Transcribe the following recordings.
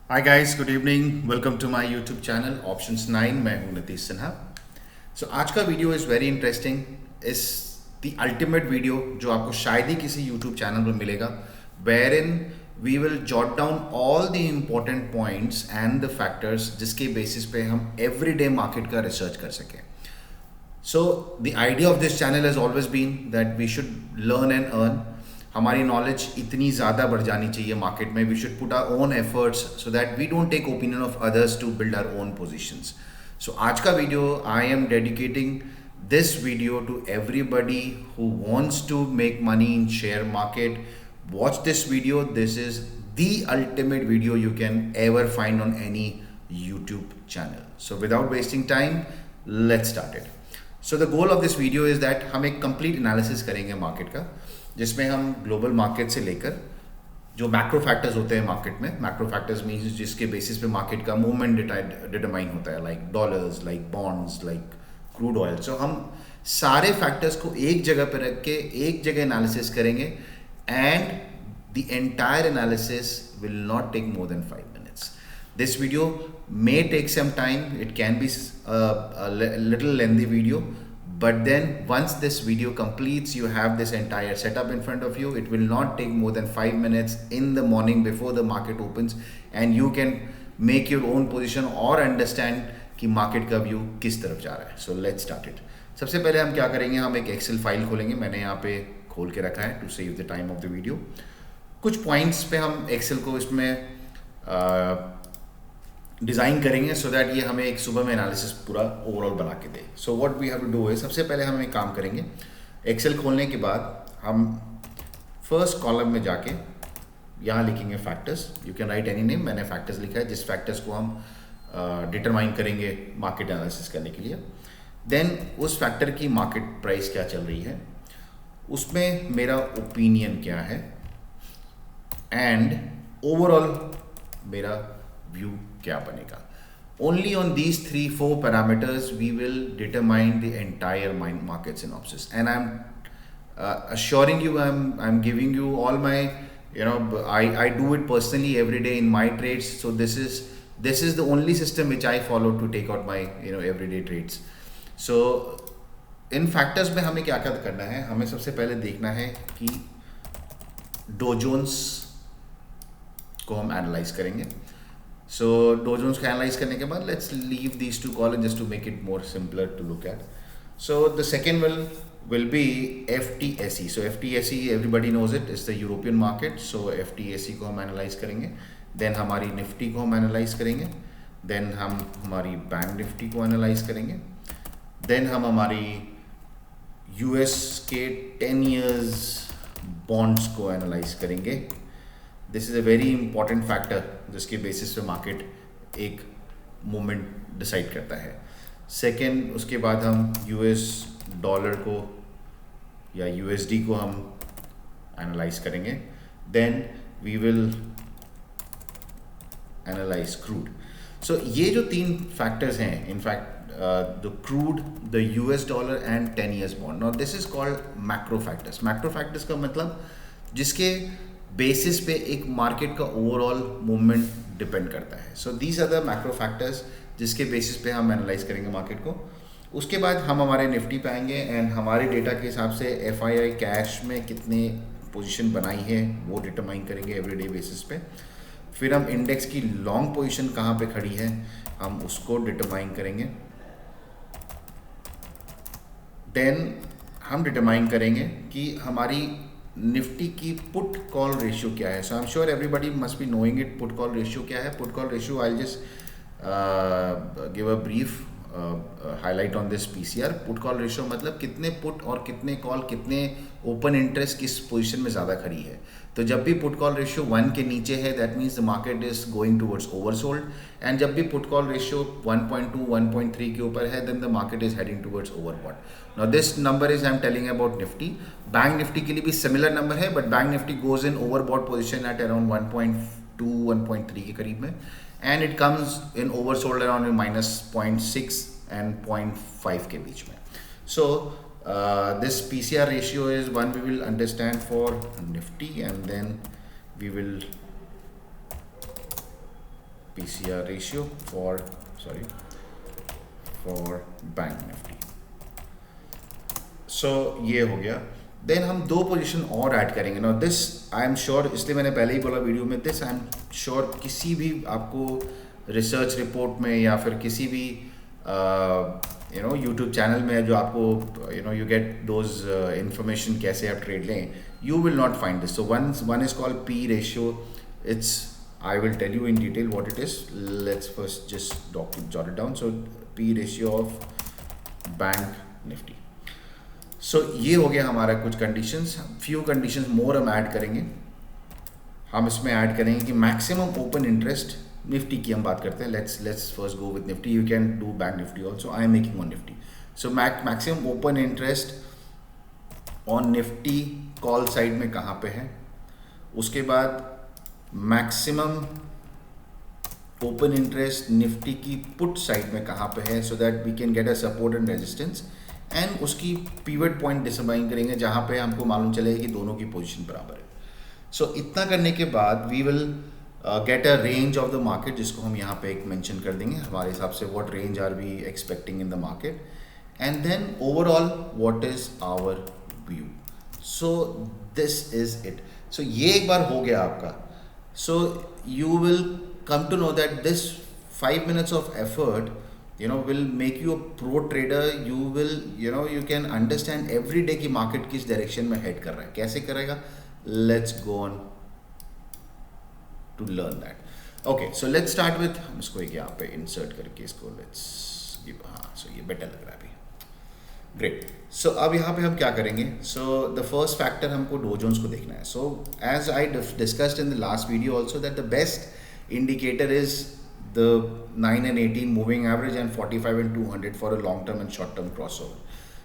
Hi guys, good evening. Welcome to my YouTube channel options 9। मैं हूं नीतीश सिन्हा। आज का वीडियो इज़ वेरी इंटरेस्टिंग। इस द अल्टीमेट वीडियो जो आपको शायद ही किसी यूट्यूब चैनल पर मिलेगा, wherein we will jot down all the important points and the factors जिसके बेसिस पे हम एवरीडे मार्केट का रिसर्च कर सकें। The idea of this channel has always been that we should learn and earn. हमारी knowledge इतनी ज़्यादा बढ़ जानी चाहिए मार्केट में। We should put our own efforts so that we don't take opinion of others to build our own positions. आज का video I am dedicating this video to everybody who wants to make money in share market. Watch this video. This is the ultimate video you can ever find on any YouTube channel. So without wasting time, let's start it. The goal of this video is that हम एक complete analysis करेंगे market का, जिसमें हम global market से लेकर जो macro factors होते हैं मार्केट में। मैक्रो फैक्टर्स मीन्स जिसके बेसिस पे मार्केट का मूवमेंट डिटरमाइन होता है, like dollars, like bonds, like crude oil. हम सारे फैक्टर्स को एक जगह पर रख के एक जगह एनालिसिस करेंगे and the entire analysis will not take more than 5 minutes. This video may take some time. It can be a little lengthy video, but then once this video completes, you have this entire setup in front of you. It will not take more than 5 minutes in the morning before the market opens, and you can make your own position or understand कि market का view किस तरफ जा रहा है। So let's start it. सबसे पहले हम क्या करेंगे, हम एक एक्सेल फाइल खोलेंगे। मैंने यहाँ पे खोल के रखा है to save the time of the video. कुछ पॉइंट्स पे हम एक्सेल को इसमें डिज़ाइन करेंगे सो दैट ये हमें एक सुबह में एनालिसिस पूरा ओवरऑल बना के दे। So what we have to do है, सबसे पहले हम एक काम करेंगे। एक्सेल खोलने के बाद हम फर्स्ट कॉलम में जाके यहाँ लिखेंगे factors. You can right any name. मैंने फैक्टर्स लिखा है, जिस फैक्टर्स को हम डिटरमाइन करेंगे मार्केट एनालिसिस करने के लिए। देन उस फैक्टर की मार्केट प्राइस क्या चल रही है, उसमें मेरा ओपिनियन क्या है, एंड ओवरऑल मेरा व्यू क्या बनेगा। Only on these 3-4 parameters we will determine the entire market synopsis, and I am assuring you, I'm giving you all my, I do it personally every day in my trades. So this is the only system which I follow to take out my everyday trades. So in factors में हमें क्या क्या करना है, हमें सबसे पहले देखना है कि डो जोन्स को हम एनालाइज करेंगे। सो डो जोन्स को एनालाइज करने के बाद let's leave these two column just to make it more simpler to look at. So the second will be FTSE. So FTSE everybody knows it, is the European market. So FTSE को हम analyse करेंगे। Then हमारी Nifty को हम analyse करेंगे। Then हम हमारी bank Nifty को एनालाइज करेंगे। देन हम हमारी US के 10 years बॉन्ड्स को एनालाइज करेंगे। This is a very important factor जिसके बेसिस पे मार्केट एक मूवमेंट डिसाइड करता है। सेकेंड, उसके बाद हम US डॉलर को या USD को हम एनालाइज करेंगे। Then we will analyse crude. So ये जो 3 फैक्टर्स हैं, in fact the crude, the US dollar and 10 years bond, now this is called macro factors. Macro factors का मतलब जिसके बेसिस पे एक मार्केट का ओवरऑल मूवमेंट डिपेंड करता है। So these are the macro factors जिसके बेसिस पे हम एनालाइज करेंगे मार्केट को। उसके बाद हम हमारे निफ्टी पे आएंगे एंड हमारे डेटा के हिसाब से FII कैश में कितने पोजीशन बनाई है वो डिटरमाइन करेंगे एवरीडे बेसिस पे। फिर हम इंडेक्स की लॉन्ग पोजीशन कहाँ पे खड़ी है हम उसको डिटरमाइन करेंगे। देन हम डिटरमाइन करेंगे कि हमारी निफ्टी की पुट कॉल रेशियो क्या है। So I am sure everybody must be knowing it, put call ratio क्या है। Put call ratio, I just give a brief highlight on this PCR। Put call ratio मतलब कितने put और कितने call, कितने open interest किस position में ज़्यादा खड़ी है। तो जब भी पुट कॉल रेशियो 1 के नीचे है that means the market is going towards oversold, and जब भी पुट कॉल रेशियो 1.2 1.3 के ऊपर है then the market is heading towards overbought. Now this number is I am telling about Nifty. Bank Nifty के लिए भी सिमिलर नंबर है, but bank Nifty goes in overbought position at around 1.2 1.3 के करीब में, and it comes in oversold around -0.6 and 0.5 के बीच में। So this PCR ratio is one we will understand for Nifty, and then we will PCR ratio for bank Nifty. So ये हो गया। Then हम दो पोजीशन और ऐड करेंगे ना, दिस आई एम श्योर, इसलिए मैंने पहले ही बोला वीडियो में, दिस आई एम श्योर किसी भी आपको रिसर्च रिपोर्ट में या फिर किसी भी यूट्यूब चैनल में जो आपको यू गेट दोज इंफॉर्मेशन कैसे आप ट्रेड लें, you will not find this. So one is called P ratio. It's I will tell you in detail what it is. Let's first just jot it down. So P ratio of bank Nifty. So ये हो गया हमारा कुछ conditions. Few conditions मोर हम add करेंगे। हम इसमें add करेंगे कि मैक्सिमम ओपन इंटरेस्ट निफ्टी की हम बात करते हैं। Let's first go with Nifty. You can do bank Nifty also, I am making on Nifty. So maximum open interest on Nifty call side में कहाँ पे है, उसके बाद मैक्सिमम ओपन इंटरेस्ट निफ्टी की पुट साइड में कहाँ पे है, so that we can get a support and resistance, and उसकी पिवट पॉइंट डिसाइन करेंगे जहाँ पे हमको मालूम चलेगा कि दोनों की पोजीशन बराबर है। सो इतना करने के बाद we will get a range of the market, जिसको हम यहाँ पे एक मेंशन कर देंगे हमारे हिसाब से, what range are we expecting in the market, and then overall what is our view. So this is it. So ये एक बार हो गया आपका। So you will come to know that this 5 minutes of effort, will make you a pro trader. You will, you can understand every day कि market किस direction में head कर रहा है, कैसे करेगा। Let's go on to learn that. Okay, so let's start with, हम इसको एक यहाँ पे insert करके इसको let's give, हाँ, so ये better लग रहा है अभी। ग्रेट। सो अब यहाँ पे हम क्या करेंगे, सो द फर्स्ट फैक्टर हमको डो जोन्स को देखना है। So as I discussed in the last video also that the best indicator is the 9 and 18 moving average and 45 and 200 for a long term and short term crossover.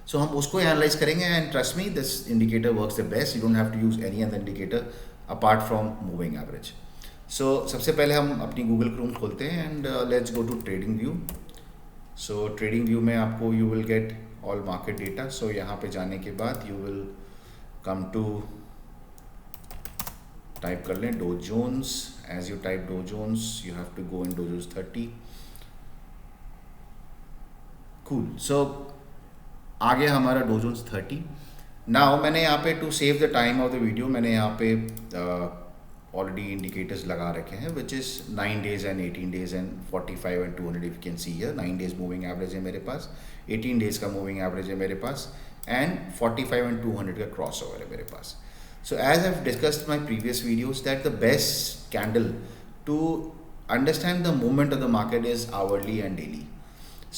So हम उसको analyse करेंगे, and trust me this indicator works the best. You don't have to use any other indicator apart from moving average. So सबसे पहले हम अपनी Google Chrome खोलते हैं and let's go to trading view. So trading view में आपको you will get all market data. So यहाँ पे जाने के बाद you will come to, type कर लें Dow Jones. As you type Dow Jones you have to go in Dow Jones 30। Cool. So आ गया हमारा डो जोन्स 30। नाउ मैंने यहाँ पे to save the time of the video मैंने यहाँ पे ऑलरेडी इंडिकेटर्स लगा रखे हैं, which is 9 days and 18 days and 45 and 200 if you can see here। 9 days moving average है मेरे पास, 18 days का मूविंग एवरेज है मेरे पास, एंड 45 and 200 का क्रॉस ओवर है मेरे पास। So as I have discussed my previous videos that the best candle to understand the movement of the market is hourly and daily.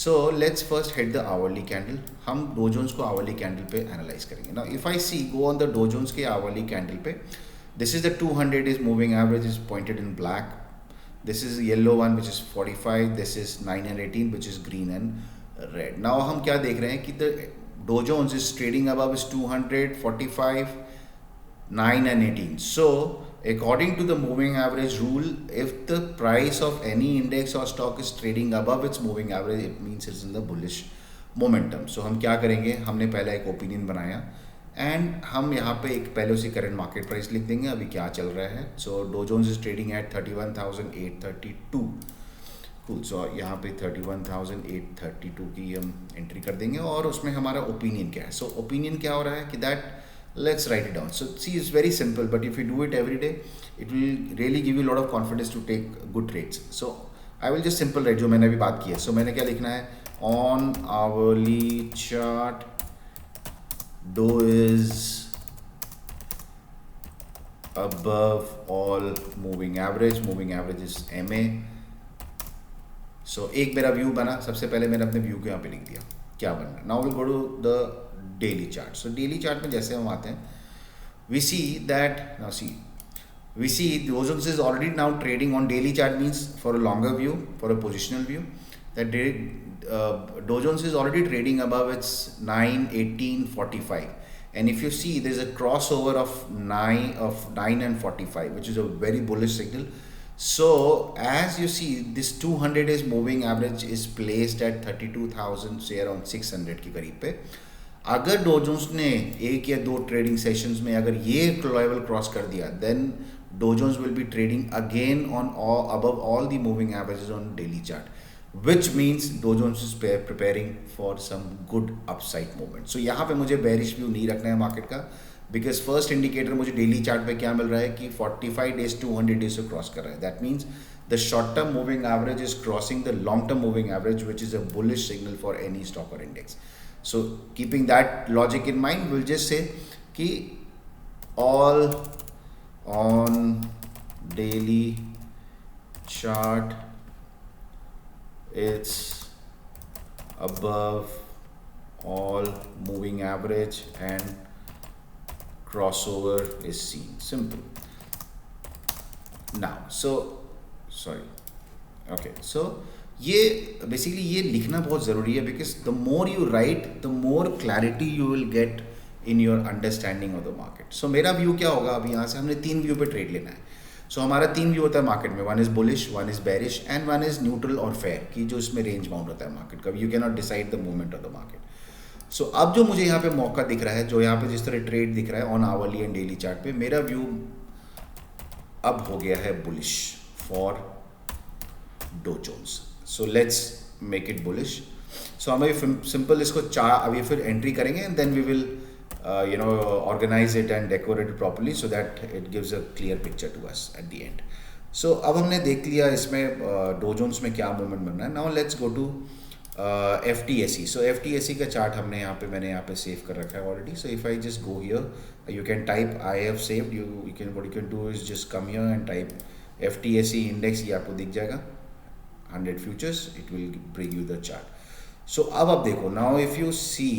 So let's first hit the hourly candle. हम Dow Jones को hourly candle पे analyse करेंगे। Now if I see go on the Dow Jones के hourly candle पे, this is the 200 is moving average is pointed in black, this is yellow one which is 45, this is 9 and 18 which is green and red. Now हम क्या देख रहे हैं कि the Dow Jones is trading above is 200, 45, 9 and 18. So according to the moving average rule, if the price of any index or stock is trading above its moving average, it means it's in the bullish momentum. So हम क्या करेंगे, हमने पहला एक opinion बनाया and हम यहाँ पे एक पहले उसी करंट मार्केट प्राइस लिख देंगे अभी क्या चल रहा है। So Dow Jones is trading at 31,832। Cool. So यहाँ पे 31,832 की हम एंट्री कर देंगे और उसमें हमारा ओपिनियन क्या है। सो ओपिनियन क्या हो रहा है कि that, let's write it down. So see is very simple, but if you do it every day it will really give you lot of confidence to take good trades. So I will just simple write जो मैंने अभी बात की है। सो मैंने क्या लिखना है, on hourly chart Dow is above all moving average is MA। So एक मेरा व्यू बना, सबसे पहले मैंने अपने व्यू को यहाँ पे लिख दिया क्या बन रहा है। Now will go to the daily chart. So daily chart में जैसे हम आते हैं, we see that Dow Jones is already now trading on daily chart, means for a longer view, for a positional view, that Dow Jones is already trading above its 9, 18, 45, and if you see there is a crossover of 9 and 45, which is a very bullish signal. So as you see, this 200 is moving average is placed at 32,000, say around 600 के करीब पे। अगर dough Jones ने एक या दो trading sessions में अगर ये लेवल क्रॉस कर दिया, then Dow Jones will be trading again on all above all the moving averages on daily chart, which means Dow Jones is preparing for some good upside movement. So यहाँ पे मुझे bearish view नहीं रखना है market का, because first indicator मुझे daily chart पे क्या मिल रहा है कि 45 डेज 200 डेज से क्रॉस कर रहा है. That means the short term moving average is crossing the long term moving average, which is a bullish signal for any stock और index. So keeping that logic in mind, will just say कि all on daily chart it's above all moving average and crossover is seen. Simple. Now, so sorry. Okay, so ये basically ये लिखना बहुत ज़रूरी है, because the more you write, the more clarity you will get in your understanding of the market. So मेरा view क्या होगा, अभी यहाँ से हमने 3 व्यू पे ट्रेड लेना है. सो हमारा 3 व्यू होता है मार्केट में, one is bullish, one is bearish and one is neutral और फेयर, कि जो इसमें रेंज बाउंड होता है मार्केट का. You can not decide the movement of the market. So अब जो मुझे यहाँ पे मौका दिख रहा है, जो यहाँ पे जिस तरह ट्रेड दिख रहा है on hourly and daily chart पे, मेरा व्यू अब हो गया है bullish for Dow Jones. So let's make it bullish. So हम अभी सिंपल इसको अभी फिर एंट्री करेंगे and then we will organize it and decorate it properly so that it gives a clear picture to us at the end. So अब हमने देख लिया इसमें डो जोन्स में क्या मूवमेंट बनना है. Now let's go to FTSE. So FTSE का चार्ट हमने यहाँ पे मैंने यहाँ पे सेव कर रखा है already. So if I just go here, you can type I have saved, you can what you can do is just come here and type FTSE index. ये आपको दिख जाएगा 100 futures, it will bring you the chart. So अब आप देखो, now if you see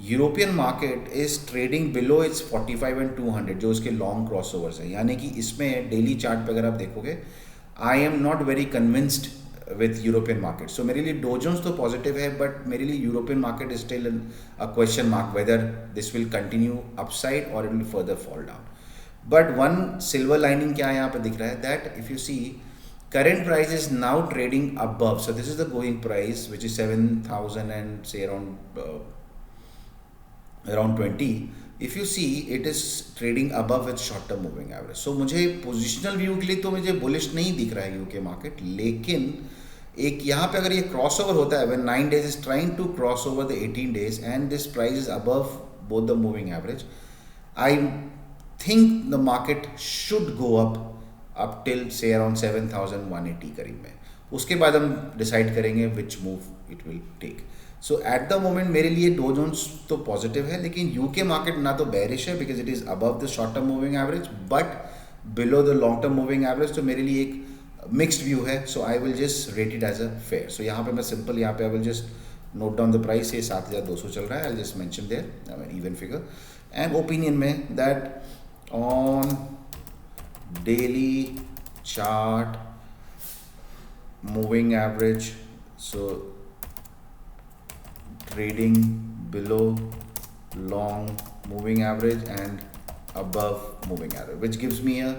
European market is trading below its 45 and 200, जो उसके long crossovers हैं. यानी कि इसमें डेली चार्ट पे अगर आप देखोगे, I am not very convinced with European market. So मेरे लिए डो जोन्स तो पॉजिटिव है, बट मेरे लिए European market is still a question mark whether this will continue upside और it will further fall down. But one silver lining क्या यहाँ पे दिख रहा है, that if you see current price is now trading above. So this is the going price, which is 7,000 and say around 20. If you see, it is trading above its short term moving average. So मुझे positional view के लिए तो मुझे bullish नहीं दिख रहा है UK market, लेकिन एक यहाँ पे अगर ये क्रॉस ओवर होता है, when 9 days is trying to cross over the 18 days and this price is above both the moving average, I think the market should go up till say around 7,180 करीब में. उसके बाद हम डिसाइड करेंगे which move it will take. So at the moment मेरे लिए Dow Jones तो positive है, लेकिन यूके मार्केट ना तो बेरिश है because it is above the short term moving average but below the long term moving average. तो मेरे लिए एक मिक्स्ड व्यू है. So I will just rate it as a fair. So यहाँ पे मैं सिंपल यहाँ पे I will just note down the price. ये 7,200 चल रहा है. I just mention there even figure and opinion में that on daily chart moving average, so trading below long moving average and above moving average, which gives me a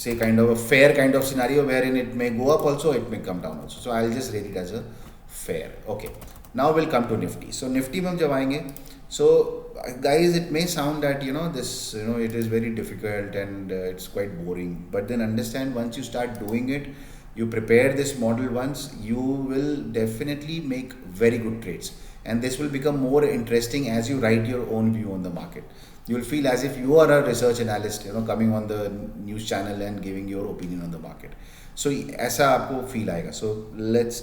say kind of a fair kind of scenario wherein it may go up also, it may come down also. So I'll just rate it as a fair. Okay, now we'll come to Nifty. So Nifty में हम जब आएंगे, so guys, it may sound that this it is very difficult and it's quite boring, but then understand, once you start doing it, you prepare this model once, you will definitely make very good trades, and this will become more interesting as you write your own view on the market. You will feel as if you are a research analyst, coming on the news channel and giving your opinion on the market. So ऐसा आपको feel आएगा. So let's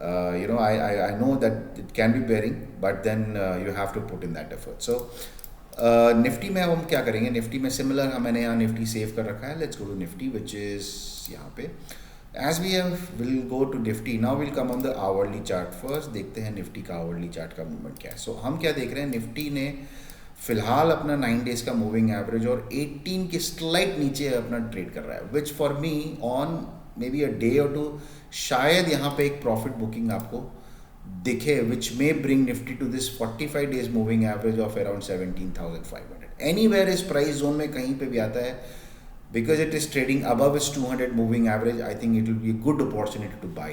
I know that it can be bearing, but then you have to put in that effort. So Nifty में अब हम क्या करेंगे, Nifty में similar मैंने यहाँ निफ्टी सेव कर रखा है. Let's go to Nifty which is यहाँ पे. As we will go to Nifty, now we'll come on the hourly chart first. देखते हैं निफ्टी का hourly chart का मूवमेंट क्या है. सो हम क्या देख रहे हैं, निफ्टी ने फिलहाल अपना 9 days का मूविंग एवरेज और 18 के स्लाइट नीचे अपना ट्रेड कर रहा है, which for me on maybe a day और टू शायद यहाँ पे एक प्रॉफिट बुकिंग आपको दिखे, which may bring Nifty to this 45 days moving average of around 17,500. Anywhere इस प्राइस जोन में कहीं पे भी आता है, because it is trading above its 200 moving average, I think it will be a good opportunity to buy.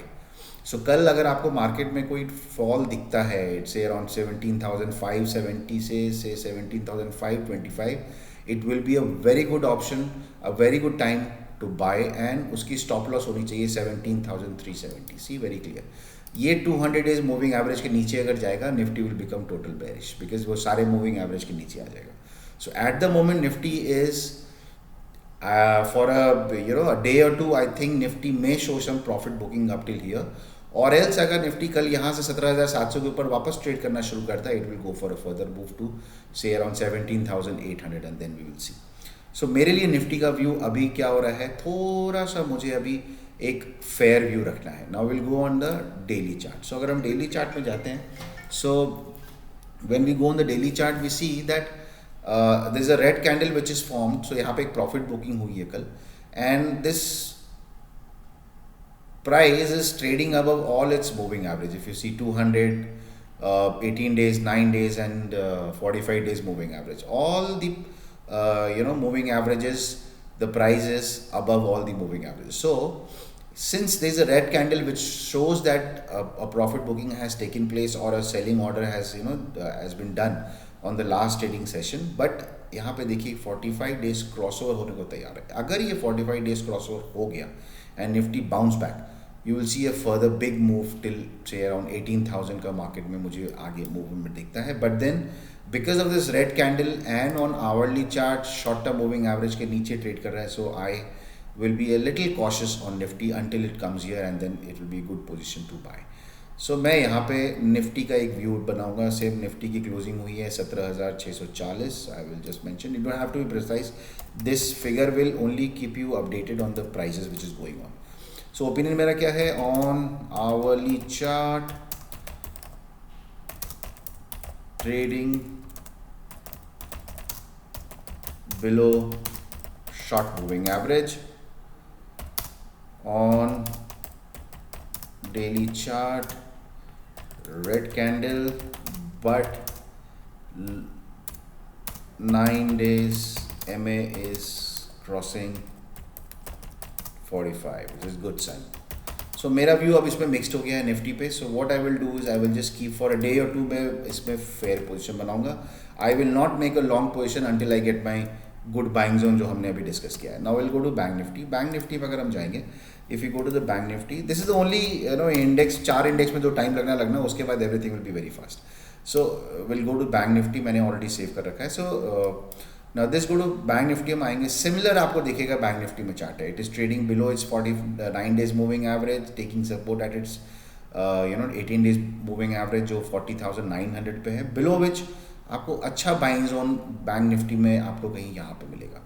So कल अगर आपको मार्केट में कोई फॉल दिखता है, it's say around 17,570 से 17,525, it will be a very good option, a very good time to buy, and उसकी stop loss होनी चाहिए 17,370. सी वेरी क्लियर, ये 200 डेज मूविंग एवरेज के नीचे अगर जाएगा Nifty will become total bearish, because वो सारे मूविंग एवरेज के नीचे आ जाएगा. So at the moment Nifty is for a day or two, I think Nifty may show some profit booking up till here, और एल्स अगर निफ्टी कल यहाँ से 17,700 के ऊपर वापस ट्रेड करना शुरू करता है, it will go for a further move to say around 17,800 and then we will see. So मेरे लिए निफ्टी का व्यू अभी क्या हो रहा है, थोड़ा सा मुझे अभी एक फेयर व्यू रखना है. Now will go on the daily chart. So अगर हम डेली चार्ट में जाते हैं, so when we go on the daily chart we see that there is a red candle which is formed. So यहाँ पे एक प्रॉफिट बुकिंग हुई है कल, and this price is trading above all its moving average. If you see 200, 18 days, 9 days and 45 days moving average, all the moving averages, the price is above all the moving averages. So since there is a red candle which shows that a profit booking has taken place or a selling order has has been done on the last trading session, but यहाँ पे देखिए 45 days crossover होने को तैयार है. अगर ये 45 days crossover हो गया and Nifty bounce back, you will see a further big move till say around 18,000 का मार्केट में मुझे आगे मूवमेंट दिखता है. But then because of this red candle and on hourly chart short term moving average के नीचे trade कर रहा है, so I will be a little cautious on Nifty until it comes here and then it will be good position to buy. So मैं यहाँ पे Nifty का एक व्यू बनाऊंगा. सेम निफ्टी की क्लोजिंग हुई है 17,640. I will just mention, you don't have to be precise, this figure will only keep you updated on the prices which is going on. So opinion मेरा क्या है on hourly chart, trading below short moving average, on daily chart red candle but 9 days MA is crossing 45 which is good sign. So मेरा view अब इसमें mixed हो गया है Nifty पे. So what I will do is I will just keep for a day और two में इसमें फेयर पोजीशन बनाऊंगा. I will not make a long position until I get my good buying zone जो हमने अभी discuss किया है. Now will go to bank Nifty. Bank Nifty पर अगर हम जाएंगे, if you go to the bank Nifty, this is the only index, 4 index में जो टाइम लगना उसके बाद everything will be very fast. So will go to bank Nifty. मैंने ऑलरेडी सेव कर रखा है. So now this go to bank Nifty. हम आएंगे, सिमिलर आपको दिखेगा बैंक निफ्टी में चार्ट है. It is trading below its 49 days moving average, taking support at its 18 days moving average जो 40,900 पे है, बिलो विच आपको अच्छा बाइंग जोन बैंक निफ्टी में आपको कहीं यहाँ पे मिलेगा.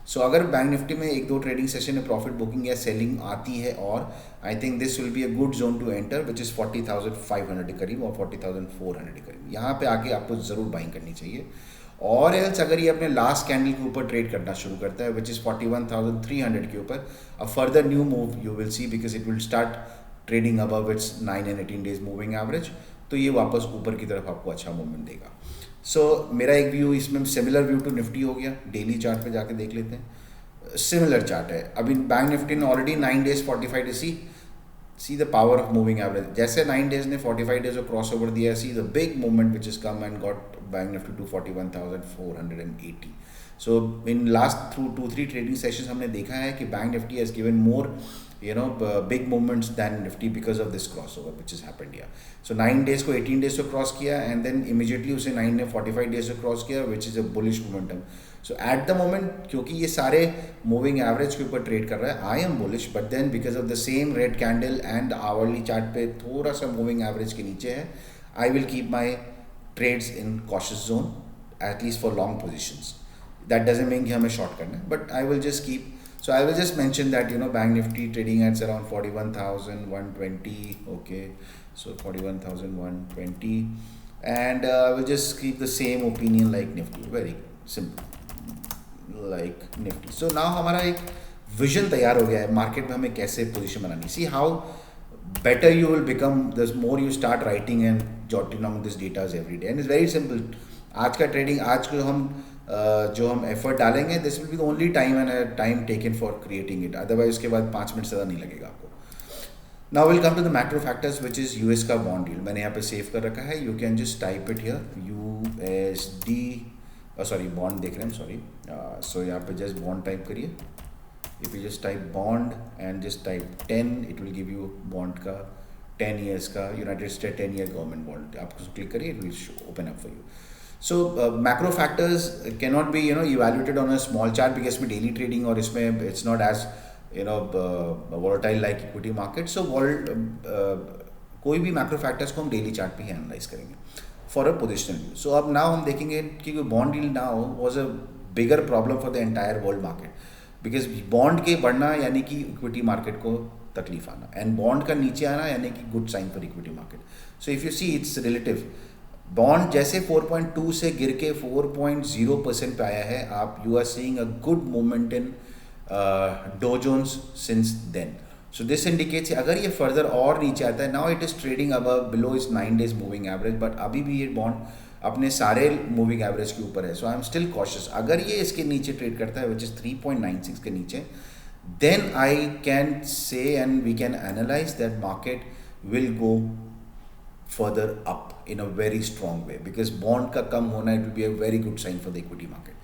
सो अगर बैंक निफ्टी में एक दो ट्रेडिंग सेशन में प्रॉफिट बुकिंग या सेलिंग आती है, और I think this will be a good zone to enter which is 40,500 के करीब और 40,400 के करीब. यहाँ पे आके आपको ज़रूर बाइंग करनी चाहिए. और एल्स अगर ये अपने लास्ट कैंडल के ऊपर ट्रेड करना शुरू करता है विच इज़ 41,300 के ऊपर, a further new move you will see because it will start trading above it's 9 and 18 days moving average. तो ये वापस ऊपर की तरफ आपको अच्छा मूवमेंट देगा. सो मेरा एक व्यू इसमें सिमिलर व्यू टू निफ्टी हो गया. डेली चार्ट पे जाके देख लेते हैं. सिमिलर चार्ट है. अभी बैंक निफ्टी ने already 9 days 45 days see the power of moving average. जैसे 9 days ने 45 days को क्रॉस ओवर दिया, see the big movement which is come and got bank Nifty to 41,480. So in last through 2-3 trading sessions हमने देखा है कि bank Nifty has given more big movements than Nifty because of this crossover which has happened here. So 9 days को 18 days को cross किया and then immediately उसे 9 ने 45 days को क्रॉस किया which is a bullish momentum. So at the moment क्योंकि ये सारे moving average के ऊपर ट्रेड कर रहा है, I am bullish, but then because of the same red candle and hourly chart पे थोड़ा सा moving average के नीचे है, I will keep my trades in cautious zone at least for long positions. That doesn't mean कि हमें short करना है, but I will just keep. So I will just mention that Bank Nifty trading at around 41,120. Okay, so 41,120, and I will just keep the same opinion like Nifty. Very simple, like Nifty. So now हमारा एक vision तैयार हो गया है market में हमें कैसे position बनानी. See how better you will become the more you start writing and jotting down this data every day. And it's very simple. आज का ट्रेडिंग, आज को जो हम एफर्ट डालेंगे, this will be the only time and time taken for creating it. Otherwise उसके बाद 5 minute ज़्यादा नहीं लगेगा आपको. Now will come to the macro factors which is US का बॉन्ड डील. मैंने यहाँ पे सेव कर रखा है. You can just type it here, USD sorry bond देख रहे हैं, सॉरी। सो यहाँ पे जस्ट बॉन्ड टाइप करिए। If you just type bond and just type 10, it will give you bond का 10 ईयर्स का United state 10 year government bond. आप click करिए, it will open up for you. So macro factors cannot be evaluated on a small chart because इसमें daily trading और इसमें it's not as volatile like equity market. So कोई भी macro factors को हम daily chart पे ही analyze करेंगे for a positional view. So अब now हम देखेंगे कि bond yield now was a bigger problem for the entire world market because bond के बढ़ना यानी कि equity market को तकलीफ आना and bond का नीचे आना यानी कि good sign for equity market. So if you see it's relative. Bond जैसे 4.2 से गिर के 4.0% पे आया है, आप you are seeing a good movement in Dow Jones since then. So this indicates अगर ये फर्दर और नीचे आता है, नाउ इट इज़ ट्रेडिंग अब below is 9 days moving average, but अभी भी ये बॉन्ड अपने सारे मूविंग एवरेज के ऊपर है। So I am still cautious. अगर ये इसके नीचे ट्रेड करता है विच इज़ 3.96 के नीचे, then I can say and we can analyse that market will go further up in a very strong way because bond का कम होना it will be a very good sign for the equity market.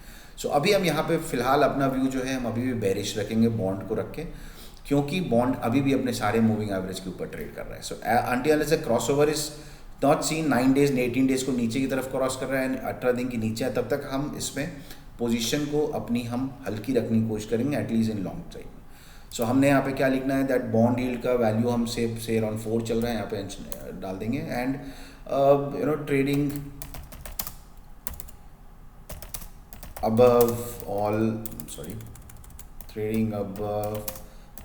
So अभी हम यहाँ पे फिलहाल अपना view जो है हम अभी भी बेरिश रखेंगे बॉन्ड को रख के, क्योंकि बॉन्ड अभी भी अपने सारे मूविंग एवरेज के ऊपर ट्रेड कर रहा है। सो until unless a crossover is not seen 9 days 18 days को नीचे की तरफ क्रॉस कर रहा है, 18 दिन के नीचे है, तब तक हम इसमें पोजीशन को अपनी हम हल्की रखने की कोशिश करेंगे एटलीस्ट इन लॉन्ग टाइम। सो हमने यहाँ पे क्या लिखना है दैट बॉन्ड यील्ड का वैल्यू हम से अराउंड 4 चल रहा है, यहाँ पे डाल देंगे and trading above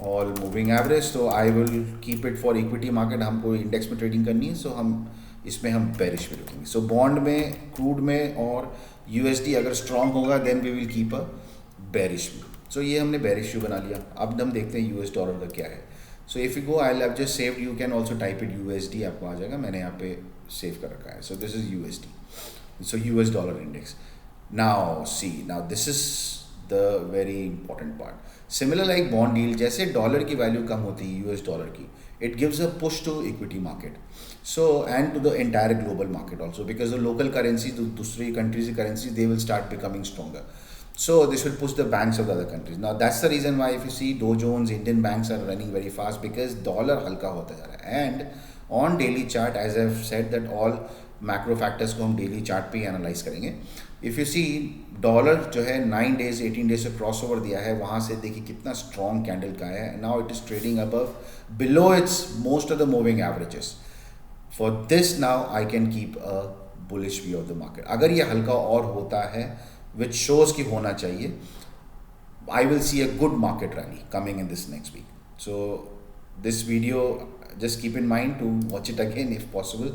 all moving average. तो I will keep it for equity market. हमको इंडेक्स में ट्रेडिंग करनी है, सो हम इसमें हम बेरिश भी रखेंगे। सो बॉन्ड में, क्रूड में और यूएसडी अगर स्ट्रांग होगा then we will keep a bearish view. So ये हमने बेरिश व्यू बना लिया। अब हम देखते हैं यूएस डॉलर का क्या है। So if you go I have just saved, you can also type it USD, आपको आ जाएगा। मैंने यहाँ पे सेव कर रखा है। सो this is USD, so US dollar index. Now see, now this is the very important part. Similar like bond deal, जैसे dollar की वैल्यू कम होती है यूएस डॉलर की, it gives a push to equity market, so and to the entire global market also because the local currencies, the दूसरी countries की currencies, they will start becoming stronger. So this will push the banks of the other countries. Now that's the reason why if you see Dow Jones, Indian banks are running very fast because dollar हल्का होता जा रहा है। And on daily chart, as I've said that all macro factors को हम daily chart पे analyze करेंगे। If you see dollar जो है 9 days 18 days से क्रॉस ओवर दिया है, वहाँ से देखिए कितना स्ट्रॉन्ग कैंडल का है। Now it is trading above below it's most of the moving averages. For this now I can keep a bullish view of the market. अगर ये हल्का और होता है विच शोज की होना चाहिए, I will see a good market rally coming in this next week. So this video just keep in mind to watch it again if possible.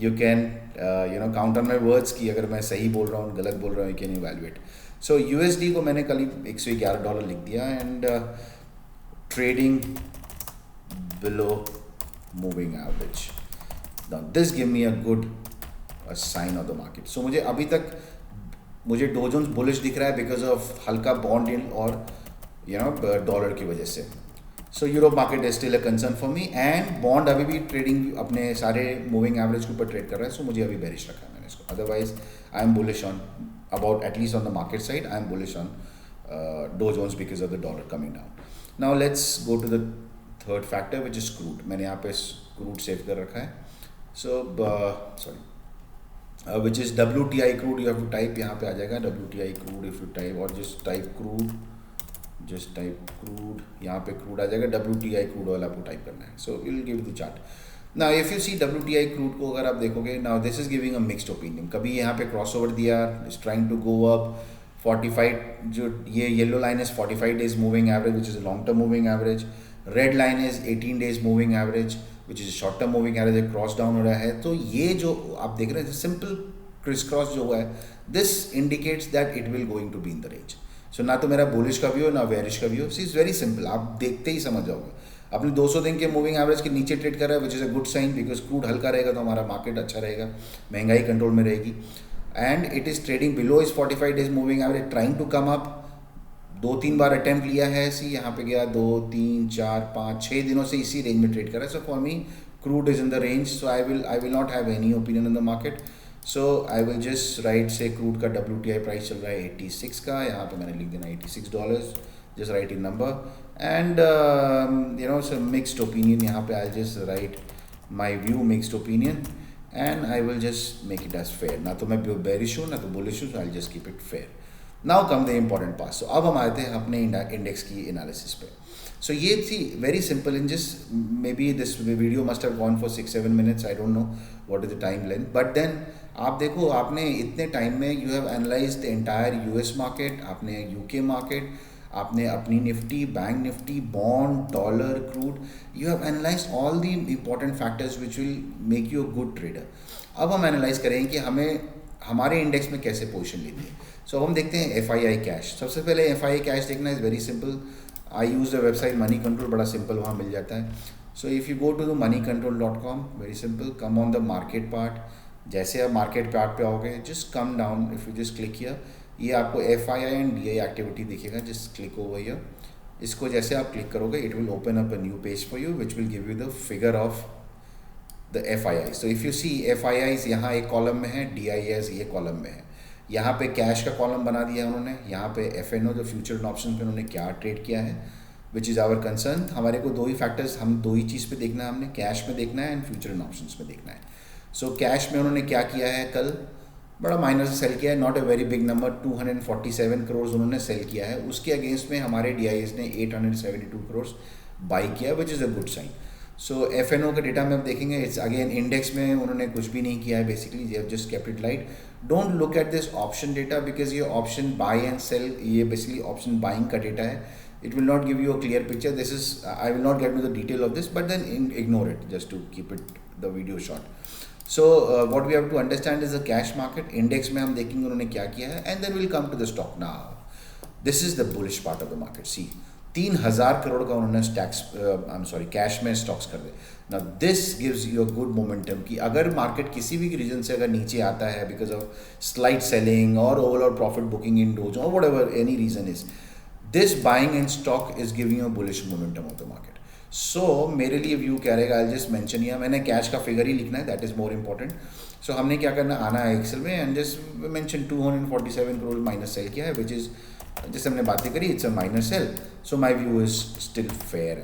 You can count on my words कि अगर मैं सही बोल रहा हूँ गलत बोल रहा हूँ, you can evaluate. So USD को मैंने कल ही $111 लिख दिया and trading below moving average. Now this give me a good sign of the market. So मुझे डो जोन्स बुलिश दिख रहा है बिकॉज ऑफ हल्का बॉन्ड यील्ड और डॉलर की वजह से। So Europe market is still a concern for me and bond अभी भी ट्रेडिंग अपने सारे मूविंग एवरेज के ऊपर ट्रेड कर रहा है। सो मुझे अभी बेरिश रखा है मैंने इसको। Otherwise I am bullish on about at least on the market side, I am bullish on Dow Jones because of the dollar coming down. Now let's go to the third factor which is crude. मैंने यहाँ पे crude save कर रखा है। सो which is WTI crude, you have to type, यहाँ पे आ जाएगा WTI crude if you type or just type crude, यहाँ पे crude आ जाएगा, WTI crude वाला आपको टाइप करना है। So it will give you the chart. Now if you see WTI crude को अगर आप देखोगे, now this is giving a mixed opinion. कभी यहाँ पे crossover दिया, is trying to go up 45, जो ये yellow line is 45 days moving average which is a long term moving average, red line is 18 days moving average which is short term moving average, cross down हो रहा है। तो ये जो आप देख रहे हैं सिंपल क्रिस क्रॉस जो हुआ है, this indicates that it will going to be in the range. So ना तो मेरा बुलिश का व्यू है ना बेरिश का view. See is very simple, आप देखते ही समझ जाओगे। अपने 200 दिन के मूविंग एवरेज के नीचे ट्रेड कर रहा है which is a good sign because crude हल्का रहेगा तो हमारा मार्केट अच्छा रहेगा, महंगाई कंट्रोल में रहेगी। And it is trading below is 45 days moving average, trying to come up. 2-3 बार अटैम्प्ट लिया है, सी यहाँ पे गया 2 3 4 5 6 दिनों से इसी रेंज में ट्रेड कर रहा है। सो for me crude is in the range, so I will not have any opinion in the market. So I will just right से क्रूड का WTI प्राइस चल रहा है 86 का, यहाँ पे मैंने लिख देना $86, just write in number and you know so mixed opinion, यहाँ पे I just write my view mixed opinion and I will just make it as fair, ना तो मैं बेरिश हूँ ना तो बुलिश हूँ, I just keep it fair. Now come the important part. So अब हम आते हैं अपने इंडेक्स की एनालिसिस पे. सो ये थी very simple in just maybe this video must have gone for 6-7 minutes, I don't know what is the time length, but then आप देखो आपने इतने टाइम में you have analyse the entire US market, आपने UK market, आपने अपनी Nifty, bank Nifty, bond, dollar, crude, you have analyse all the important factors which will make you a good trader. अब हम एनालाइज करेंगे कि हमें हमारे इंडेक्स में कैसे पोजीशन लेनी है. सो हम देखते हैं FII कैश. सबसे पहले FII कैश देखना is very simple. I use the website Moneycontrol, बड़ा सिंपल वहाँ मिल जाता है. So if you go to the moneycontrol.com, very simple, come on the market part. जैसे आप मार्केट पार्ट पे आओगे just come down, if you just click किया, ये आपको FII एंड DI एक्टिविटी दिखेगा, जस्ट क्लिक ओवर हियर. इसको जैसे आप क्लिक करोगे it will open up a new page for you which will give you the figure of the FII. So if you see FIIs यहाँ एक column में है, DIS ये कॉलम में है. यहाँ पे कैश का कॉलम बना दिया है उन्होंने, यहाँ पे FNO जो फ्यूचर एंड ऑप्शन पे उन्होंने क्या ट्रेड किया है, विच इज़ आवर कंसर्न. हमारे को दो ही फैक्टर्स, हम दो ही चीज़ पे देखना है, हमने कैश में देखना है एंड फ्यूचर एंड ऑप्शंस में देखना है. सो कैश में उन्होंने क्या किया है, कल बड़ा माइनर से सेल किया है, not a very big number, 247 crore उन्होंने सेल किया है. उसके अगेंस्ट में हमारे DIS ने 872 करोड़ बाई किया, which is a good sign. So FNO का डेटा में अब देखेंगे, इट्स अगेन इंडेक्स में उन्होंने कुछ भी नहीं किया है basically, they have just kept it light. Don't look at this option data because ये ऑप्शन बाय एंड सेल, ये बेसिकली ऑप्शन बाइंग का डेटा है. It will not give you a clear picture. This is, I will not get to the detail of this, but then ignore it just to keep it the video short. So what we have to understand is the cash market. Index में हम देखेंगे उन्होंने क्या किया है and then will come to the stock. Now this is the bullish part of the market. See 3,000 crore का उन्होंने cash में स्टॉक्स कर दे. Now this gives you a good momentum कि अगर मार्केट किसी भी रीजन से अगर नीचे आता है बिकॉज ऑफ स्लाइड सेलिंग और overall profit booking in Dow's और whatever any reason is, this buying in stock is giving a bullish momentum of the market. So मेरे लिए व्यू क्या रहेगा, आई जस्ट मेंशन किया, मैंने कैश का फिगर ही लिखना है, that is more important. So हमने क्या करना, आना है एक्सेल में and just mention 247 crore minus sell किया है, विच इज जैसे हमने बातें करी, it's a minor sell. So my view is still fair.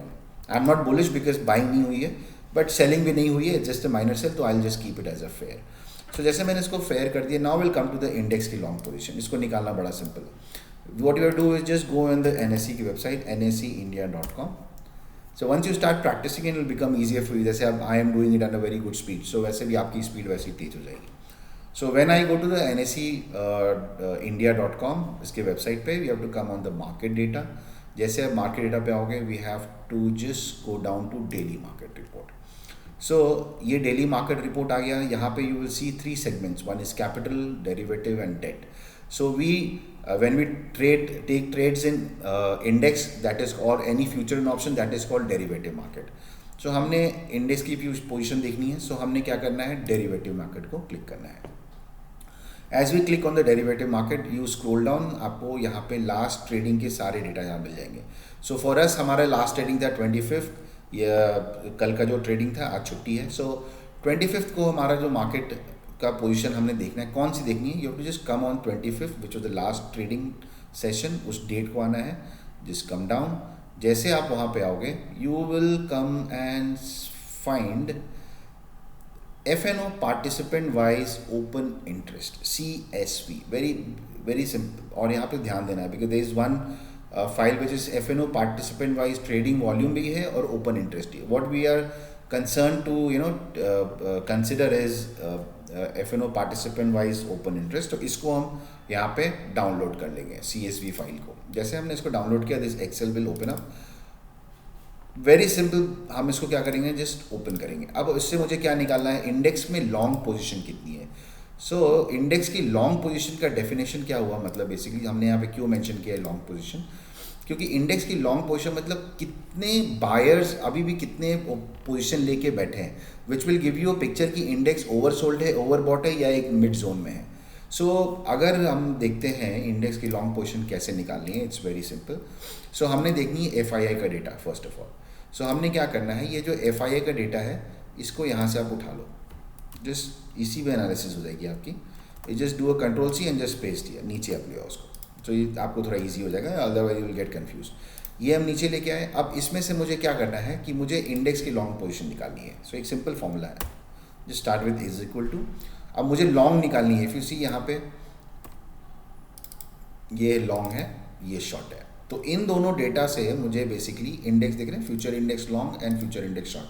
I am not bullish because buying नहीं हुई है बट सेलिंग भी नहीं हुई है, जस्ट अ माइनर सेल, तो I will just keep it as a fair. So जैसे मैंने इसको फेयर कर दिया, now will come to the index की लॉन्ग पोजीशन. इसको निकालना बड़ा सिंपल है. What you do is just go on the NSE की website NSEindia.com. So once you start practising it will become easier for you. जैसे अब I am doing it at a very good speed, so वैसे भी आपकी speed वैसे ही तेज हो जाएगी. So when I go to the NSEindia.com, इसके website पे, we have to come on the market data. जैसे आप मार्केट डेटा पे आओगे, we have to just go down to daily market report. So ये daily market report आ गया. यहाँ पे you will see 3 segments. One is capital, derivative and debt. So we when we take trades in index, that is, or any future and option, that is called derivative market. So हमने index की position देखनी है, so हमने क्या करना है, derivative market को click करना है. As we click on the derivative market, you scroll down, आपको यहाँ पे लास्ट ट्रेडिंग के सारे डेटा यहाँ मिल जाएंगे. सो फॉर अस हमारा लास्ट ट्रेडिंग था 25th, या कल का जो ट्रेडिंग था, आज छुट्टी है. सो 25th को हमारा जो मार्केट का पोजीशन हमने देखना है, कौन सी देखनी है, you have to just come on 25th which was the last trading session, उस डेट को आना है, जस्ट कम डाउन. जैसे आप वहाँ पे आओगे, you will come and find FNO participant wise open interest, CSV, very very simple. और यहाँ पे ध्यान देना है because there is one file which is FNO participant wise trading volume भी है और ओपन इंटरेस्ट ही. What we are concern to consider is FNO participant wise open interest. तो इसको हम यहाँ पे डाउनलोड कर लेंगे, CSV फाइल को. जैसे हमने इसको डाउनलोड किया, this Excel will open up. Very simple, हम इसको क्या करेंगे, जस्ट ओपन करेंगे. अब इससे मुझे क्या निकालना है, इंडेक्स में लॉन्ग पोजीशन कितनी है. सो इंडेक्स की लॉन्ग पोजीशन का डेफिनेशन क्या हुआ, मतलब बेसिकली हमने यहाँ पे क्यों मेंशन किया है लॉन्ग पोजीशन, क्योंकि इंडेक्स की लॉन्ग पोजीशन मतलब कितने बायर्स अभी भी कितने पोजीशन लेके बैठे हैं, विच will give you a picture कि इंडेक्स ओवरसोल्ड है, ओवरबॉट है, या एक मिड जोन में है. सो अगर हम देखते हैं इंडेक्स की लॉन्ग पोजीशन कैसे निकालनी है, इट्स वेरी सिंपल. सो हमने देखनी है FII का डेटा फर्स्ट ऑफ ऑल. सो हमने क्या करना है, ये जो FII का डेटा है, इसको यहाँ से आप उठा लो. जस्ट इसी में एनालिसिस हो जाएगी आपकी। ये just do a control C and just paste दिया, नीचे आप ले आओ उसको, तो ये आपको थोड़ा ईजी हो जाएगा, otherwise you will get confuse. ये हम नीचे लेके आए। अब इसमें से मुझे क्या करना है कि मुझे इंडेक्स की लॉन्ग पोजीशन निकालनी है। सो एक सिंपल फॉर्मूला है, just start with is equal to, अब मुझे लॉन्ग निकालनी है। इफ यू सी यहाँ पे ये लॉन्ग है, ये शॉर्ट है, तो इन दोनों डेटा से मुझे बेसिकली इंडेक्स देख रहे हैं, future index long and future index short,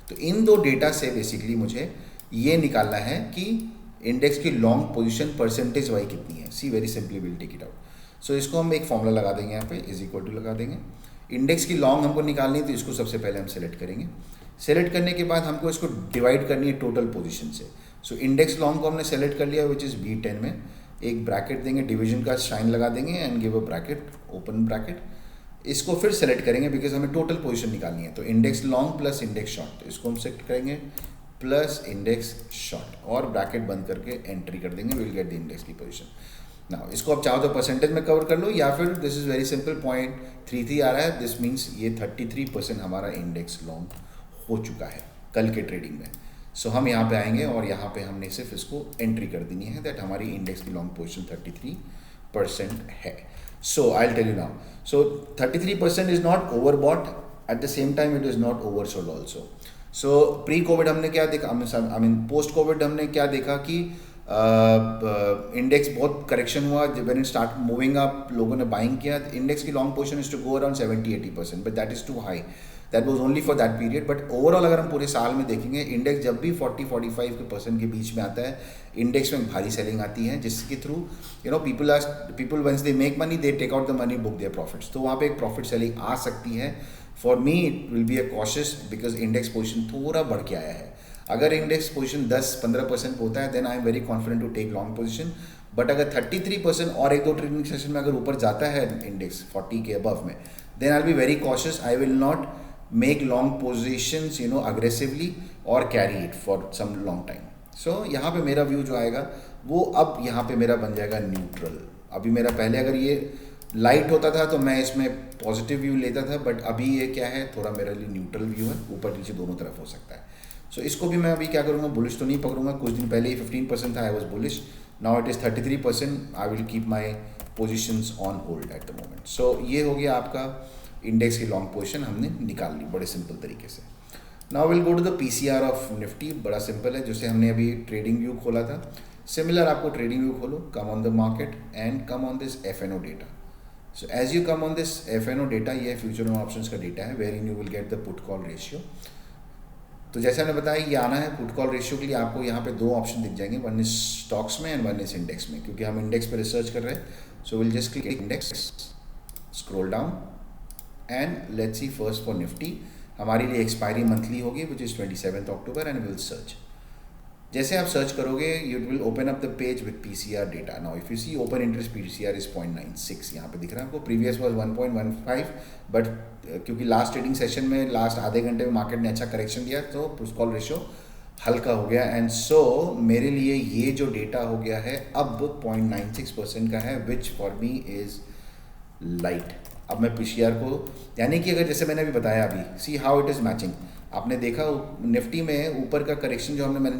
तो इन दो डेटा से बेसिकली मुझे ये निकालना है कि इंडेक्स की लॉन्ग पोजीशन परसेंटेज वाई कितनी है। See very simply will take it out. So इसको हम एक फॉर्मूला लगा देंगे, यहाँ पे इज इक्वल टू लगा देंगे। इंडेक्स की लॉन्ग हमको निकालनी है, तो इसको सबसे पहले हम सेलेक्ट करेंगे। सेलेक्ट करने के बाद हमको इसको डिवाइड करनी है टोटल पोजीशन से। सो इंडेक्स लॉन्ग को हमने सेलेक्ट कर लिया, विच इज़ B10 में एक ब्रैकेट देंगे, डिवीजन का साइन लगा देंगे and give a bracket, open bracket. इसको फिर सेलेक्ट करेंगे बिकॉज हमें टोटल पोजीशन निकालनी है, तो index long plus index short, तो इसको हम सेलेक्ट करेंगे प्लस इंडेक्स शॉर्ट और ब्रैकेट बंद करके एंट्री कर देंगे, विल गेट द इंडेक्स की पोजीशन। नाउ इसको आप चाहो तो परसेंटेज में कवर कर लो, या फिर दिस इज वेरी सिंपल, 0.33 आ रहा है, दिस मीन्स ये 33% हमारा इंडेक्स लॉन्ग हो चुका है कल के ट्रेडिंग में। सो हम यहाँ पे आएंगे और यहाँ पे हमने सिर्फ इसको एंट्री कर देनी है दैट हमारी इंडेक्स की लॉन्ग पोजीशन 33% है। So I will tell you now, so 33% is not overbought, at the same time it is not oversold also. So pre COVID हमने क्या देखा, आई मीन पोस्ट कोविड हमने क्या देखा कि इंडेक्स बहुत करेक्शन हुआ, when it start moving up लोगों ने बाइंग किया, इंडेक्स की long position is to go around 70-80%, but that is too high, that was only for that period. But overall अगर हम पूरे साल में देखेंगे, इंडेक्स जब भी 40-45% के बीच में आता है, इंडेक्स में भारी सेलिंग आती है, जिसके through you know people once they make money they take out the money, book their profits, तो वहाँ पे एक प्रॉफिट सेलिंग आ सकती है। For me it will be a cautious because index position थोड़ा बढ़ के आया है। अगर इंडेक्स पोजीशन 10-15% होता है then I am very confident to take long position, but अगर 33% और एक दो ट्रेडिंग सेशन में अगर ऊपर जाता है इंडेक्स 40 के अबव में, then I will be very cautious, I will not make long positions you know aggressively और carry it for some long time. So यहाँ पे मेरा व्यू जो आएगा वो अब यहाँ पे मेरा बन जाएगा न्यूट्रल। अभी मेरा पहले अगर ये लाइट होता था तो मैं इसमें पॉजिटिव व्यू लेता था, बट अभी ये क्या है, थोड़ा मेरे लिए न्यूट्रल व्यू है, ऊपर नीचे दोनों तरफ हो सकता है। सो इसको भी मैं अभी क्या करूँगा, बुलिश तो नहीं पकड़ूंगा, कुछ दिन पहले ही 15% था, I was bullish, now it is 33%, I will keep my positions on hold at the moment. So ये हो गया आपका इंडेक्स की लॉन्ग पोजीशन हमने निकाल ली बड़े सिंपल तरीके से। Now will go to the PCR of Nifty, बड़ा सिंपल है, जैसे हमने अभी ट्रेडिंग व्यू खोला था, सिमिलर आपको ट्रेडिंग व्यू खोलो, come on the market and come on this FNO data. So as you come on this FNO data, ये फ्यूचर और ऑप्शंस का डेटा है, wherein you will get the put call ratio. तो जैसे हमने बताया ये आना है पुट कॉल रेशियो के लिए, आपको यहाँ पे दो ऑप्शन दिख जाएंगे, वन इज स्टॉक्स में एंड वन इज इंडेक्स में, क्योंकि हम इंडेक्स पे रिसर्च कर रहे हैं। So will just click index, scroll down and let's see first for Nifty, हमारे लिए एक्सपायरी मंथली होगी which is 27 October and will search. जैसे आप सर्च करोगे you will open up the page with PCR data. Now if you see open interest PCR is 0.96, यहाँ पे दिख रहा है आपको, प्रीवियस वाज 1.15, बट क्योंकि लास्ट ट्रेडिंग सेशन में लास्ट आधे घंटे में मार्केट ने अच्छा करेक्शन दिया तो पुट कॉल रेशियो हल्का हो गया, एंड सो मेरे लिए ये जो डेटा हो गया है अब 0.96% का है, which for me is light. अब मैं पीसीआर को, यानी कि अगर जैसे मैंने अभी बताया, अभी see how it is matching, आपने देखा निफ्टी में ऊपर का करेक्शन जो मैंने